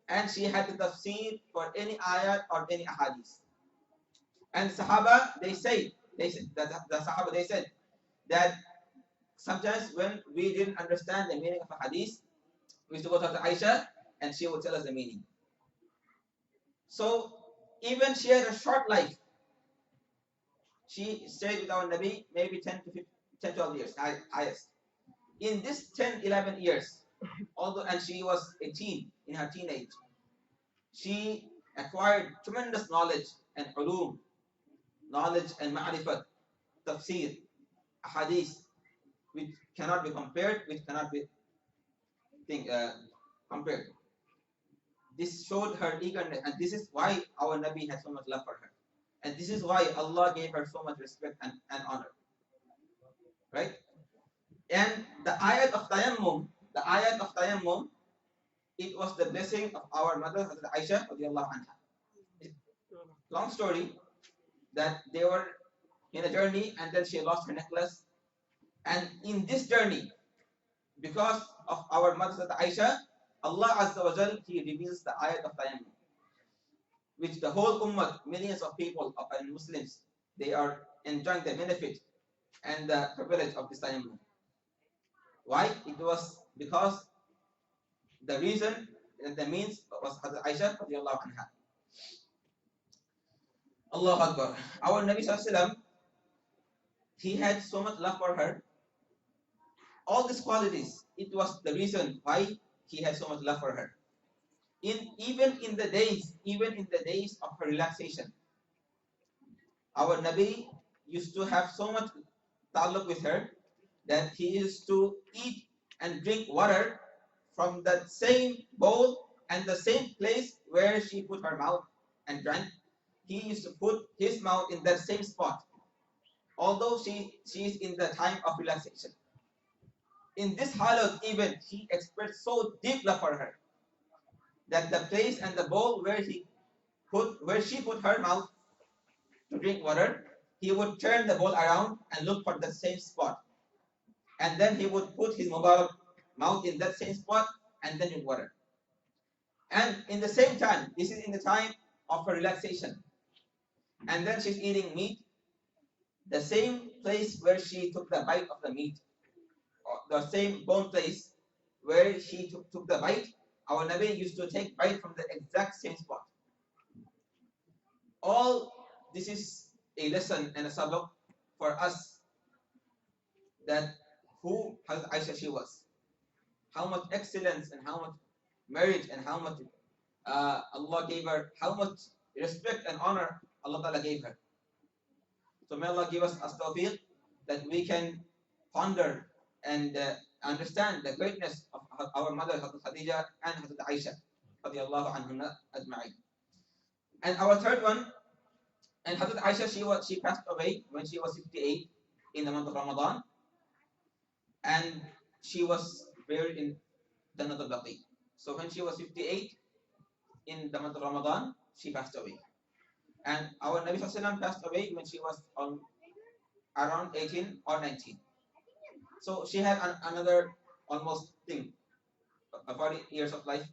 and she had the tafsir for any ayat or any ahadith. And Sahaba, they said that sometimes when we didn't understand the meaning of a hadith, we used to go to Aisha and she would tell us the meaning. So even she had a short life. She stayed with our Nabi maybe 10 to 12 years, highest. In this 10, 11 years, and she was a teen, in her teenage, she acquired tremendous knowledge and ulum, knowledge and ma'rifat, tafsir, hadith, which cannot be compared, which cannot be compared. This showed her eagerness, and this is why our Nabi had so much love for her. And this is why Allah gave her so much respect and honor. Right? And the ayat of tayammum, it was the blessing of our mother, Hazrat Aisha radiallahu anha. Long story that they were in a journey and then she lost her necklace. And in this journey, because of our mother, Hazrat Aisha, Allah Azza wa Jal, He reveals the ayat of tayammum, which the whole ummah, millions of people and Muslims, they are enjoying the benefit and the privilege of this tayammum. Why? It was because the reason and the means was Hazrat Aisha radiallahu anha. Allahu Akbar. Our Nabi Sallallahu Alaihi Wasallam, he had so much love for her. All these qualities, it was the reason why he had so much love for her. Even in the days of her relaxation, our Nabi used to have so much ta'alluq with her that he used to eat and drink water from that same bowl and the same place where she put her mouth and drank. He used to put his mouth in that same spot, although she is in the time of relaxation. In this halat, even he expressed so deep love for her that the place and the bowl where she put her mouth to drink water, he would turn the bowl around and look for the same spot, and then he would put his Mubarak mouth in that same spot and then drink water. And in the same time, this is in the time of her relaxation, and then she's eating meat, the same place where she took the bite of the meat, or the same bone place where she took the bite, our Nabi used to take bite from the exact same spot. All this is a lesson and a sabak for us, that who Hazrat Aisha she was, how much excellence and how much merit and how much Allah gave her, how much respect and honor Allah Ta'ala gave her. So may Allah give us tawfiq that we can ponder and understand the greatness of our mother Hazrat Khadija and Hazrat Aisha radiyallahu anhunna ajma'in. And our third one, and Hazrat Aisha, she passed away when she was 58 in the month of Ramadan, and she was buried in Jannah al-Baqi. So when she was 58 in the month of Ramadan, she passed away. And our Nabi Sallallahu Alaihi Wasallam passed away when she was around 18 or 19. So she had another almost 40 years of life,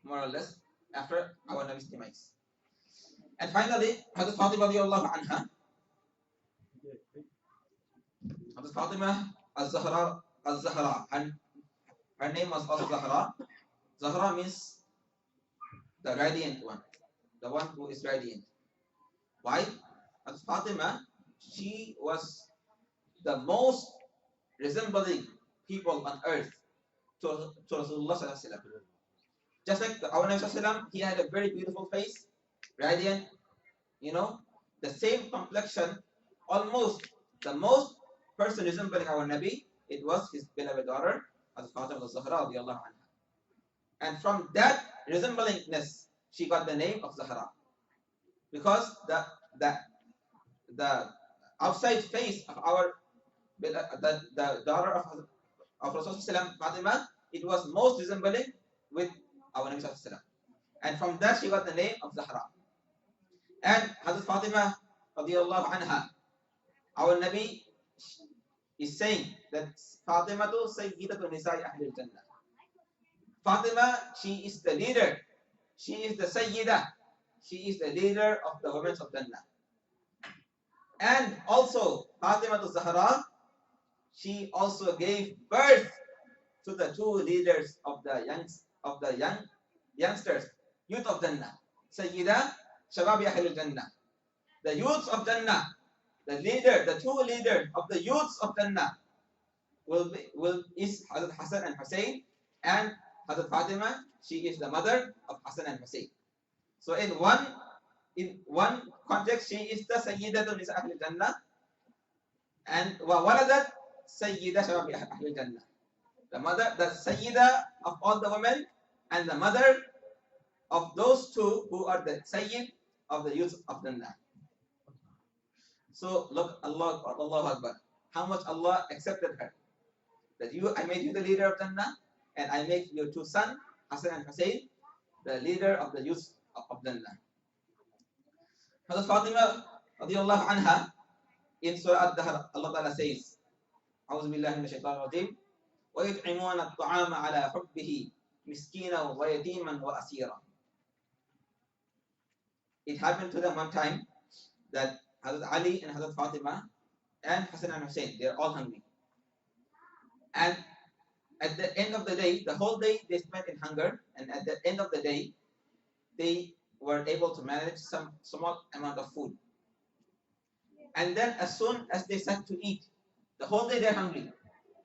more or less, after our Nabi's demise. And finally, Hazrat Fatima radiallahu anha, Hazrat Fatima al-Zahra, her name was also Zahra. Zahra means the radiant one, the one who is radiant. Why? Hazrat Fatima, she was the most resembling people on earth to Rasulullah Sallallahu Alaihi Wasallam. Just like our Nabi Sallallahu Alaihi Wasallam, he had a very beautiful face, radiant, the same complexion, almost the most person resembling our Nabi, it was his beloved daughter, Hazrat Fatima al-Zahra radiallahu anha. And from that resemblingness, she got the name of Zahra. Because the outside face of our the daughter of Rasulullah Fatima, it was most resembling with our Nabi Sallallahu Alaihi Wasallam. And from that she got the name of Zahra. And Hazrat Fatima radiallahu anha, our Nabi is saying that Fatimatu Sayyidatu Nisa'i Ahlil Jannah. Fatima, she is the leader. She is the Sayyidah. She is the leader of the women of Jannah. And also, Fatimatu Zahra, she also gave birth to the two leaders of the youngsters, youth of Jannah. Sayyidah Shababi Ahlil Jannah. The youths of Jannah, the two leaders of the youths of Jannah is Hazrat Hassan and Hussein, and Hazrat Fatima, she is the mother of Hassan and Hussein. So in one in one context, she is the Sayyidatu Nisa Ahl Jannah, and waladat Sayyida Shabab Ahl Jannah. The mother, the Sayyida of all the women, and the mother of those two who are the Sayyid of the youth of Jannah. So look, Allah Akbar, how much Allah accepted her. That I made you the leader of Jannah, and I make your two sons, Hassan and Hussein, the leader of the youth of Jannah. Hazrat Fatima radiallahu anha, in Surah Ad-Dahr, Allah Ta'ala says, أعوذ بالله من الشيطان الرجيم ويطعمون الطعام على حبه مسكينا ويتيما وأسيرا. It happened to them one time that Hazrat Ali and Hazrat Fatima and Hassan and Hussein, they are all hungry. And at the end of the day, the whole day they spent in hunger, and at the end of the day, they were able to manage some small amount of food. And then as soon as they sat to eat, the whole day they're hungry.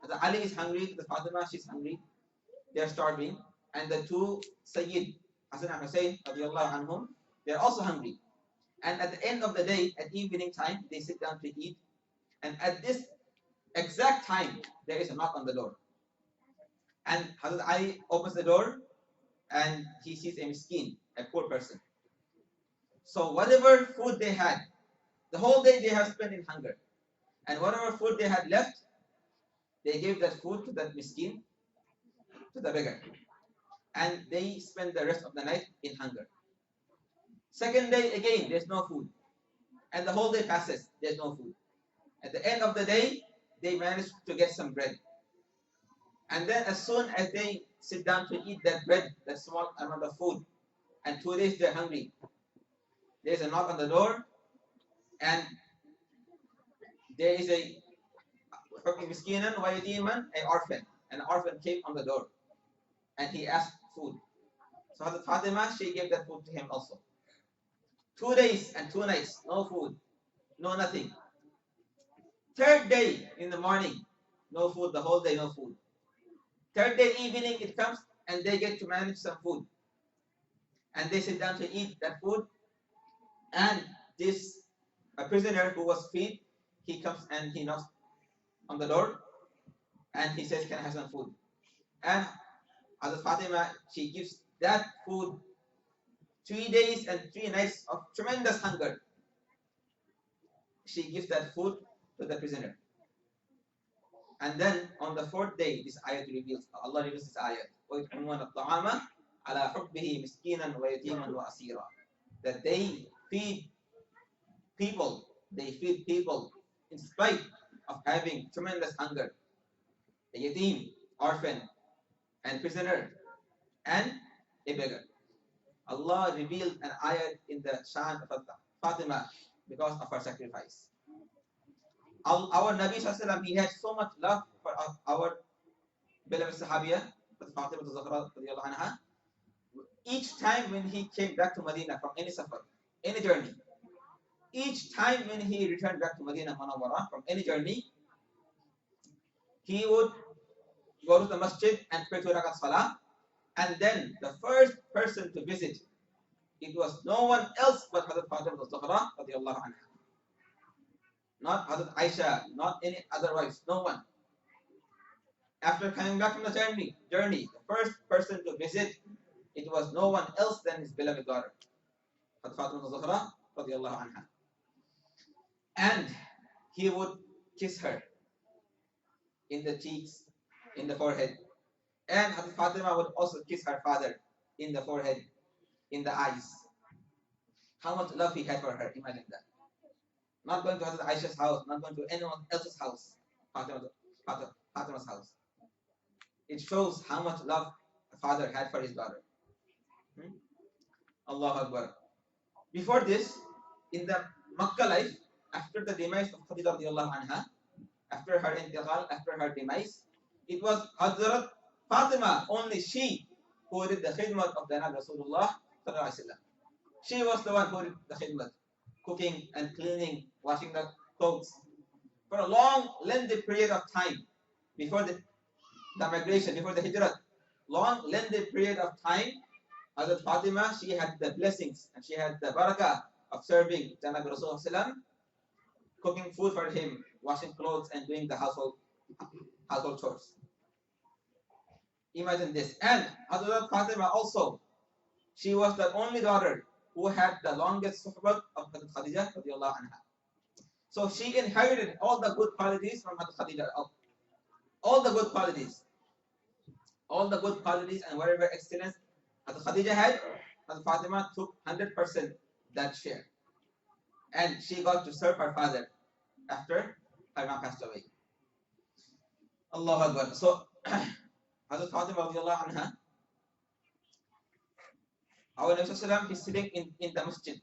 The Ali is hungry, the Fatima, she's hungry, they're starving, and the two Sayyid, Hassan and Hussein, anhum, they're also hungry. And at the end of the day, at evening time, they sit down to eat, and at this exact time, there is a knock on the door. And Hazrat Ali opens the door, and he sees a miskin, a poor person. So whatever food they had, the whole day they have spent in hunger, and whatever food they had left, they gave that food to that miskin, to the beggar, and they spent the rest of the night in hunger. Second day again, there's no food, and the whole day passes, there's no food. At the end of the day, they managed to get some bread, and then as soon as they sit down to eat that bread, that small amount of food, and 2 days they're hungry, there's a knock on the door, and there is a miskinan wa yatiman, an orphan. An orphan came on the door, and he asked food. So Hazrat Fatima, she gave that food to him also. 2 days and 2 nights, no food, no nothing. Third day in the morning, no food, the whole day no food. Third day evening it comes, and they get to manage some food. And they sit down to eat that food, and this a prisoner who was freed, he comes and he knocks on the door, and he says, can I have some food? And Hazrat Fatima, she gives that food 3 days and 3 nights of tremendous hunger. She gives that food to the prisoner. And then on the 4th day, this ayat reveals, Allah reveals this ayat, وَيُطْعِمُونَ الطَّعَامَ عَلَى حُبِّهِ مِسْكِينًا وَيَتِيمًا وَأَسِيرًا. That they feed people in spite of having tremendous hunger. A yatim, orphan, and prisoner, and a beggar. Allah revealed an ayat in the Shan of Fatima because of her sacrifice. Our Nabi Sallallahu, he had so much love for our beloved Sahabiya, Fatima radiallahu anha. Each time when he came back to Medina from any safar, any journey, each time when he returned back to Medina Munawwara from any journey, he would go to the masjid and pray 2 rakat salah, and then the first person to visit, it was no one else but Hazrat Fatima radiallahu anha. Not Hazrat Aisha, not any other wives, no one. After coming back from the journey, the first person to visit, it was no one else than his beloved daughter, Hazrat Fatima radiallahu anha. And he would kiss her in the cheeks, in the forehead. And Hazrat Fatima would also kiss her father in the forehead, in the eyes. How much love he had for her, imagine that. Not going to Hazrat Aisha's house, not going to anyone else's house, Fatima's house. It shows how much love the father had for his daughter. Allahu Akbar. Before this, in the Makkah life, after the demise of Khadija radiallahu anha, after her intiqal, after her demise, it was Hazrat Fatima, only she, who did the khidmat of the Nabi Rasulullah sallallahu alaihi wasallam. She was the one who did the khidmat, cooking and cleaning, washing the clothes. For a long, lengthy period of time, before the migration, before the hijrah, long, lengthy period of time, Hazrat Fatima, she had the blessings and she had the barakah of serving Jannah Rasulullah, cooking food for him, washing clothes, and doing the household chores. Imagine this. And Hazrat Fatima also, she was the only daughter who had the longest suhbat of Hazrat Khadija radiallahu anha. So she inherited all the good qualities from Hazrat Khadija. All the good qualities. All the good qualities and whatever excellence Hazrat Khadija had, Hazrat Fatima took 100% that share. And she got to serve her father after her mom passed away. Allahu Akbar. So Hazrat Fatima radiallahu anha, our Nabi Sallallahu he's sitting in the masjid.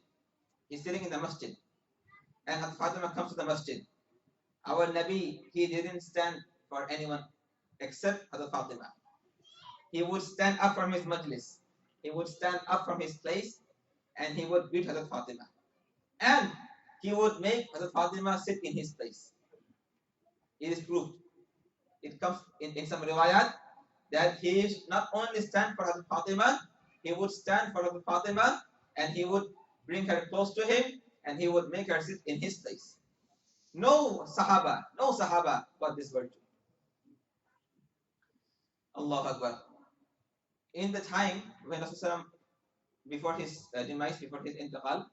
He's sitting in the masjid. And Hazrat Fatima comes to the masjid. Our Nabi, he didn't stand for anyone except Hazrat Fatima. He would stand up from his majlis. He would stand up from his place and he would greet Hazrat Fatima. And he would make Hazrat Fatima sit in his place. It is proved. It comes in some riwayat that he is not only stand for Hazrat Fatima, he would stand for Hazrat Fatima and he would bring her close to him and he would make her sit in his place. No Sahaba got this virtue. Allahu Akbar. In the time when Rasulullah, before his demise, before his intiqal,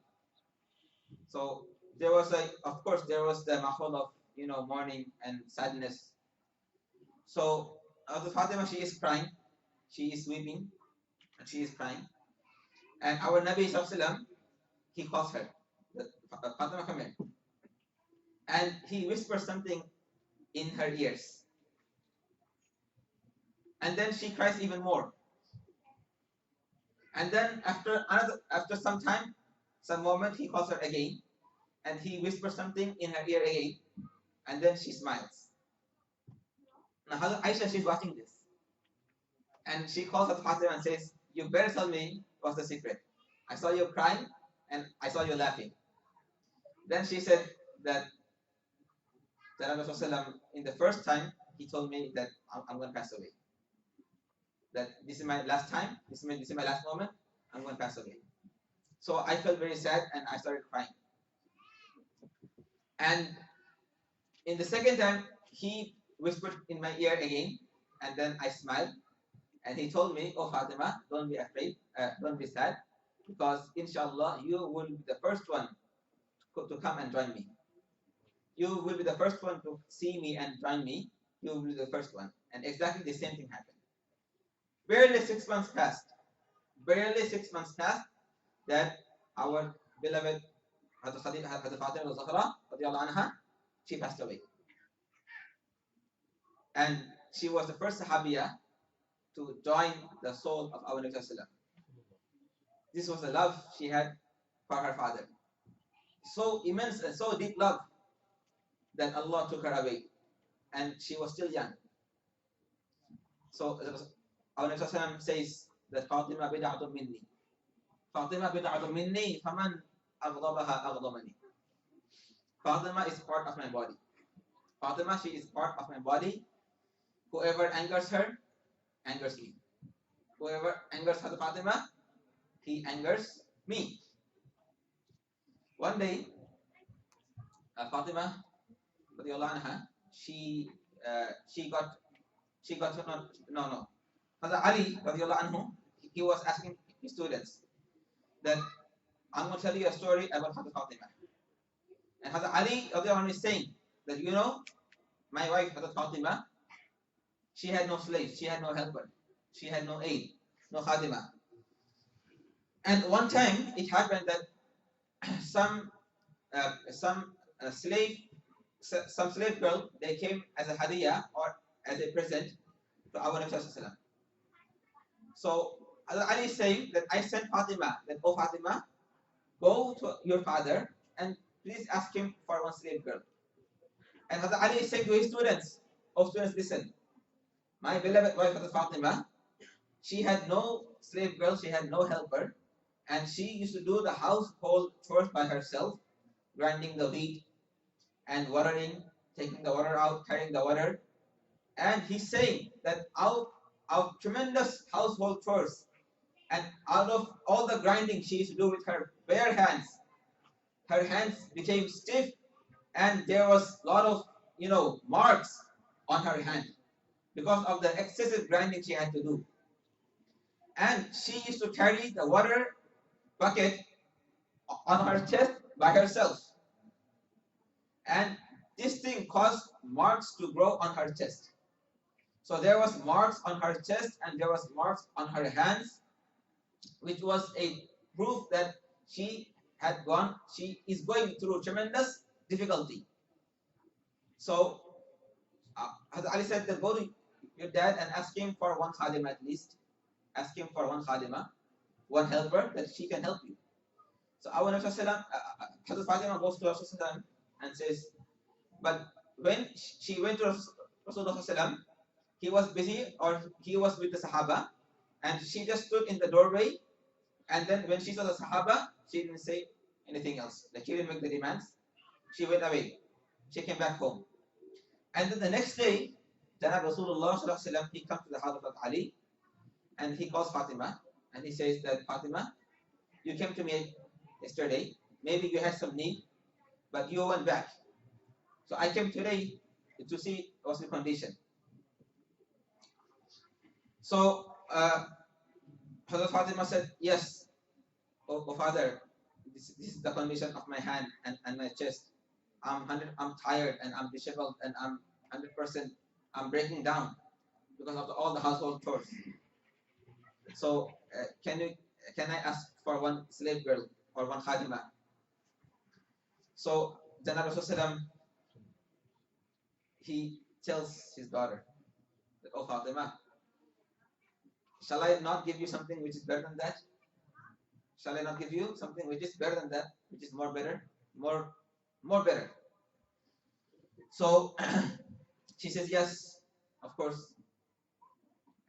so there was of course there was the mahol of mourning and sadness. So Hazrat Fatima, she is crying, she is weeping, and she is crying. And our Nabi Sallallahu, he calls her, Fatima, come here. And he whispers something in her ears. And then she cries even more. And then after some time, some moment, he calls her again, and he whispers something in her ear again, and then she smiles. Now Hazrat Aisha, she's watching this, and she calls Hazrat Fatima and says, "You better tell me what's the secret. I saw you crying, and I saw you laughing." Then she said that Rasulullah, in the first time, he told me that I'm going to pass away. That this is my last time, this is my last moment, I'm going to pass away. So I felt very sad and I started crying. And in the second time, he whispered in my ear again, and then I smiled, and he told me, "Oh Fatima, don't be afraid, don't be sad, because inshallah you will be the first one to come and join me. You will be the first one to see me and join me. You will be the first one." And exactly the same thing happened. Barely 6 months passed. That our beloved Hazrat Fatima al-Zahra, she passed away. And she was the first Sahabiya to join the soul of our Nabi Sallallahu. This was the love she had for her father. So immense and so deep love that Allah took her away. And she was still young. So our Nabi Sallallahu says that Fatima bid'atun minni. Fatima bid'atun minni, faman aghdabaha aghdabani. Fatima is part of my body. Fatima, she is part of my body. Whoever angers her, angers me. Whoever angers Hazrat Fatima, he angers me. One day, Fatima, radiallahu anha, she got no. Hazrat Ali, radiallahu anhu, he was asking his students that I'm going to tell you a story about Hazrat Fatima. And Hazrat Ali, radiallahu anhu, is saying that my wife Hazrat Fatima, she had no slaves, she had no helper, she had no aid, no khadima. And one time it happened that some slave girl, they came as a hadiyah or as a present to our Nabi Sallallahu Alaihi Wasallam. So Ali is saying that I sent Fatima, that, "Oh Fatima, go to your father and please ask him for one slave girl." And Hazrat Ali is saying to his students, "Oh students, listen. My beloved wife Hazrat Fatima, she had no slave girl, she had no helper, and she used to do the household chores by herself, grinding the wheat and watering, taking the water out, carrying the water." And he's saying that out of tremendous household chores and out of all the grinding she used to do with her bare hands, her hands became stiff, and there was a lot of marks on her hand because of the excessive grinding she had to do. And she used to carry the water bucket on her chest by herself, and this thing caused marks to grow on her chest. So there was marks on her chest and there was marks on her hands, which was a proof that she is going through tremendous difficulty. So Hazrat Ali said that go to your dad and ask him for one khadima at least. Ask him for one khadima, one helper that she can help you. So our Nabi Hazrat Fatima goes to Rasulullah and says, but when she went to Rasulullah, he was busy, or he was with the Sahaba, and she just stood in the doorway. And then when she saw the Sahaba, she didn't say anything else. Like, she didn't make the demands. She went away. She came back home. And then the next day, Janab Rasulullah, he comes to the house of Ali, and he calls Fatima, and he says that, Fatima, you came to me yesterday. Maybe you had some need, but you went back. So I came today to see what's the condition. So Hazrat Fatima said, yes, oh father, this is the condition of my hand and my chest. I'm tired and I'm disheveled and I'm 100%, I'm breaking down because of all the household chores. So can I ask for one slave girl or one khadima? So Jannah Rasulullah, he tells his daughter that, oh Fatima, shall I not give you something which is better than that? Shall I not give you something which is better than that, which is more better, more better? So she says, yes, of course.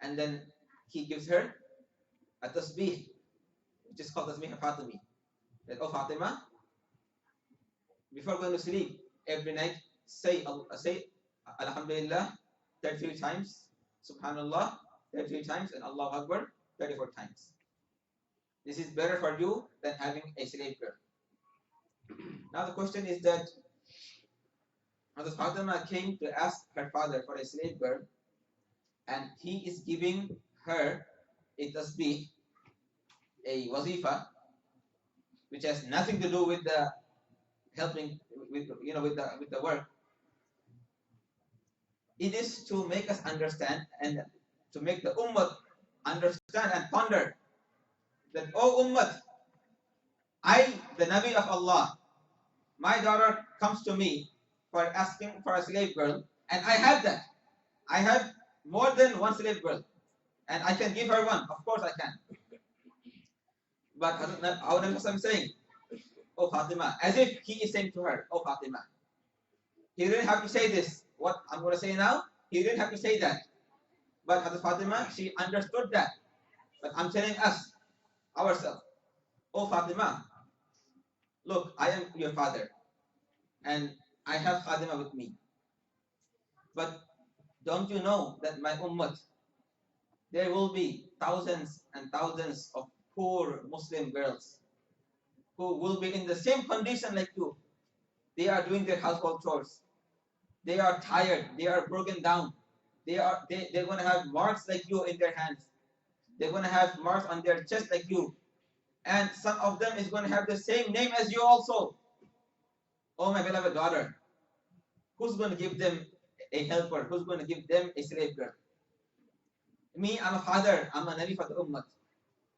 And then he gives her a tasbih, which is called tasbih Fatimi. That, oh Fatima, before going to sleep every night, say Alhamdulillah 33 times, Subhanallah 33 times, and Allahu Akbar 34 times. This is better for you than having a slave girl. Now the question is that Hazrat Fatima came to ask her father for a slave girl, and he is giving her a tasbih, a wazifa, which has nothing to do with the helping with the work. It is to make us understand and to make the ummah understand and ponder that, oh ummah, I, the Nabi of Allah, my daughter comes to me for asking for a slave girl, and I have that. I have more than one slave girl, and I can give her one. Of course I can. But our Nabi is saying, oh Fatima, as if he is saying to her, oh Fatima. He didn't have to say this. What I'm going to say now, he didn't have to say that. But Hazrat Fatima, she understood that. But I'm telling us, ourselves, oh Fatima, look, I am your father, and I have Fatima with me. But don't you know that my ummah, there will be thousands and thousands of poor Muslim girls who will be in the same condition like you. They are doing their household chores. They are tired. They are broken down. They're going to have marks like you in their hands. They're going to have marks on their chest like you. And some of them is going to have the same name as you also. Oh my beloved daughter, who's going to give them a helper? Who's going to give them a slave girl? Me, I'm a father. I'm a Nabi for the ummah.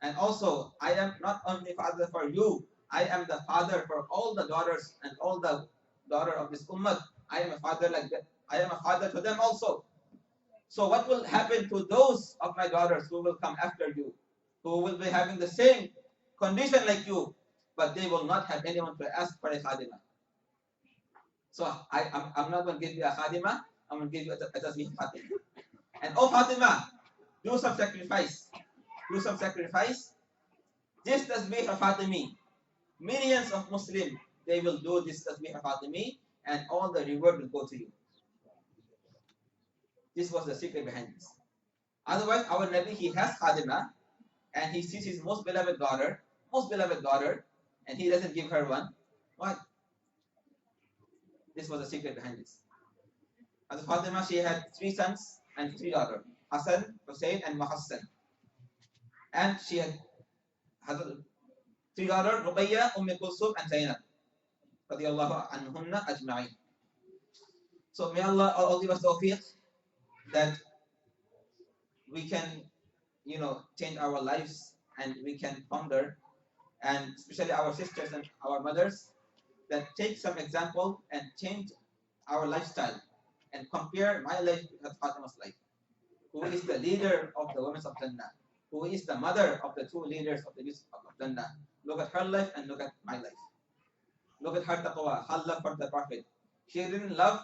And also, I am not only father for you, I am the father for all the daughters and all the daughter of this ummah. I am a father like that. I am a father to them also. So what will happen to those of my daughters who will come after you, who will be having the same condition like you, but they will not have anyone to ask for a khadima? So I'm not going to give you a khadima, I'm going to give you a tasbih Fatima. And oh Fatima, do some sacrifice. Do some sacrifice. This tasbih Fatimi, millions of Muslims, they will do this tasbih Fatimi, and all the reward will go to you. This was the secret behind this. Otherwise, our Nabi, he has khadima, and he sees his most beloved daughter, and he doesn't give her one. Why? This was the secret behind this. As Fatima, she had 3 sons and 3 daughters, Hassan, Hussein, and Muhassan. And she had 3 daughters, Ruqayya, Kulsum, and Zainab. Radiallahu anhunna ajma'in. So may Allah all give us tawfiq that we can, change our lives and we can ponder, and especially our sisters and our mothers, that take some example and change our lifestyle and compare my life with Fatima's life, who is the leader of the women of Jannah, who is the mother of the 2 leaders of the youth of Jannah. Look at her life and look at my life. Look at her taqwa, her love for the Prophet. She didn't love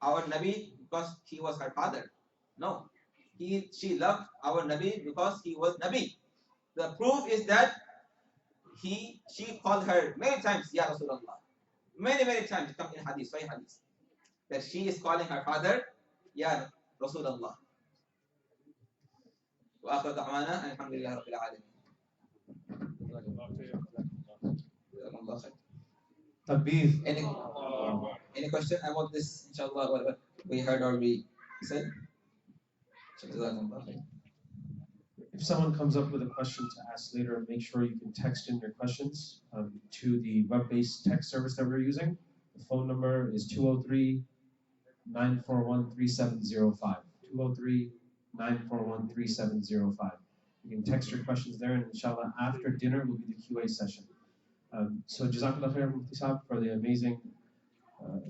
our Nabi because he was her father. No. She loved our Nabi because he was Nabi. The proof is that she called her many times, Ya Rasulullah. Many, many times it comes in hadith, Sahih hadith, that she is calling her father, Ya Rasulullah. وآخر دعوانا الحمد لله رب العالمين. Tabir. Any question about this, inshallah, what we heard or we said? If someone comes up with a question to ask later, make sure you can text in your questions to the web-based text service that we're using. The phone number is 203-941-3705. 203-941-3705. You can text your questions there, and inshallah, after dinner will be the QA session. So Jazakallah khair, Mufti Sahab, for the amazing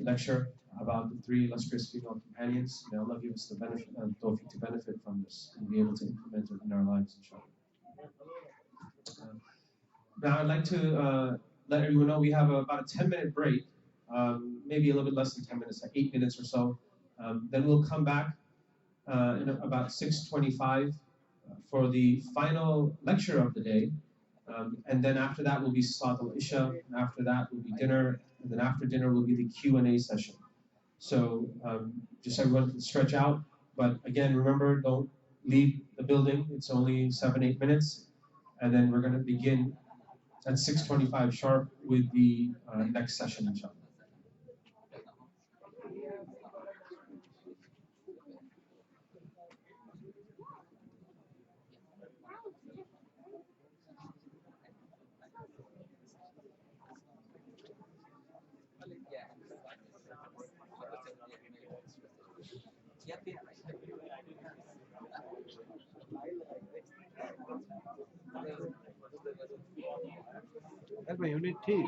lecture about the 3 illustrious female companions. May Allah give us the benefit and tawfiq to benefit from this and be able to implement it in our lives, inshallah. Now I'd like to let everyone know we have about a 10-minute break, maybe a little bit less than 10 minutes, like 8 minutes or so. Then we'll come back in about 6:25 for the final lecture of the day. And then after that will be Salat al-Isha, and after that will be dinner, and then after dinner will be the Q&A session. So just everyone can stretch out, but again, remember, don't leave the building. It's only 7-8 minutes, and then we're going to begin at 6:25 sharp with the next session, inshallah. That's my unit T.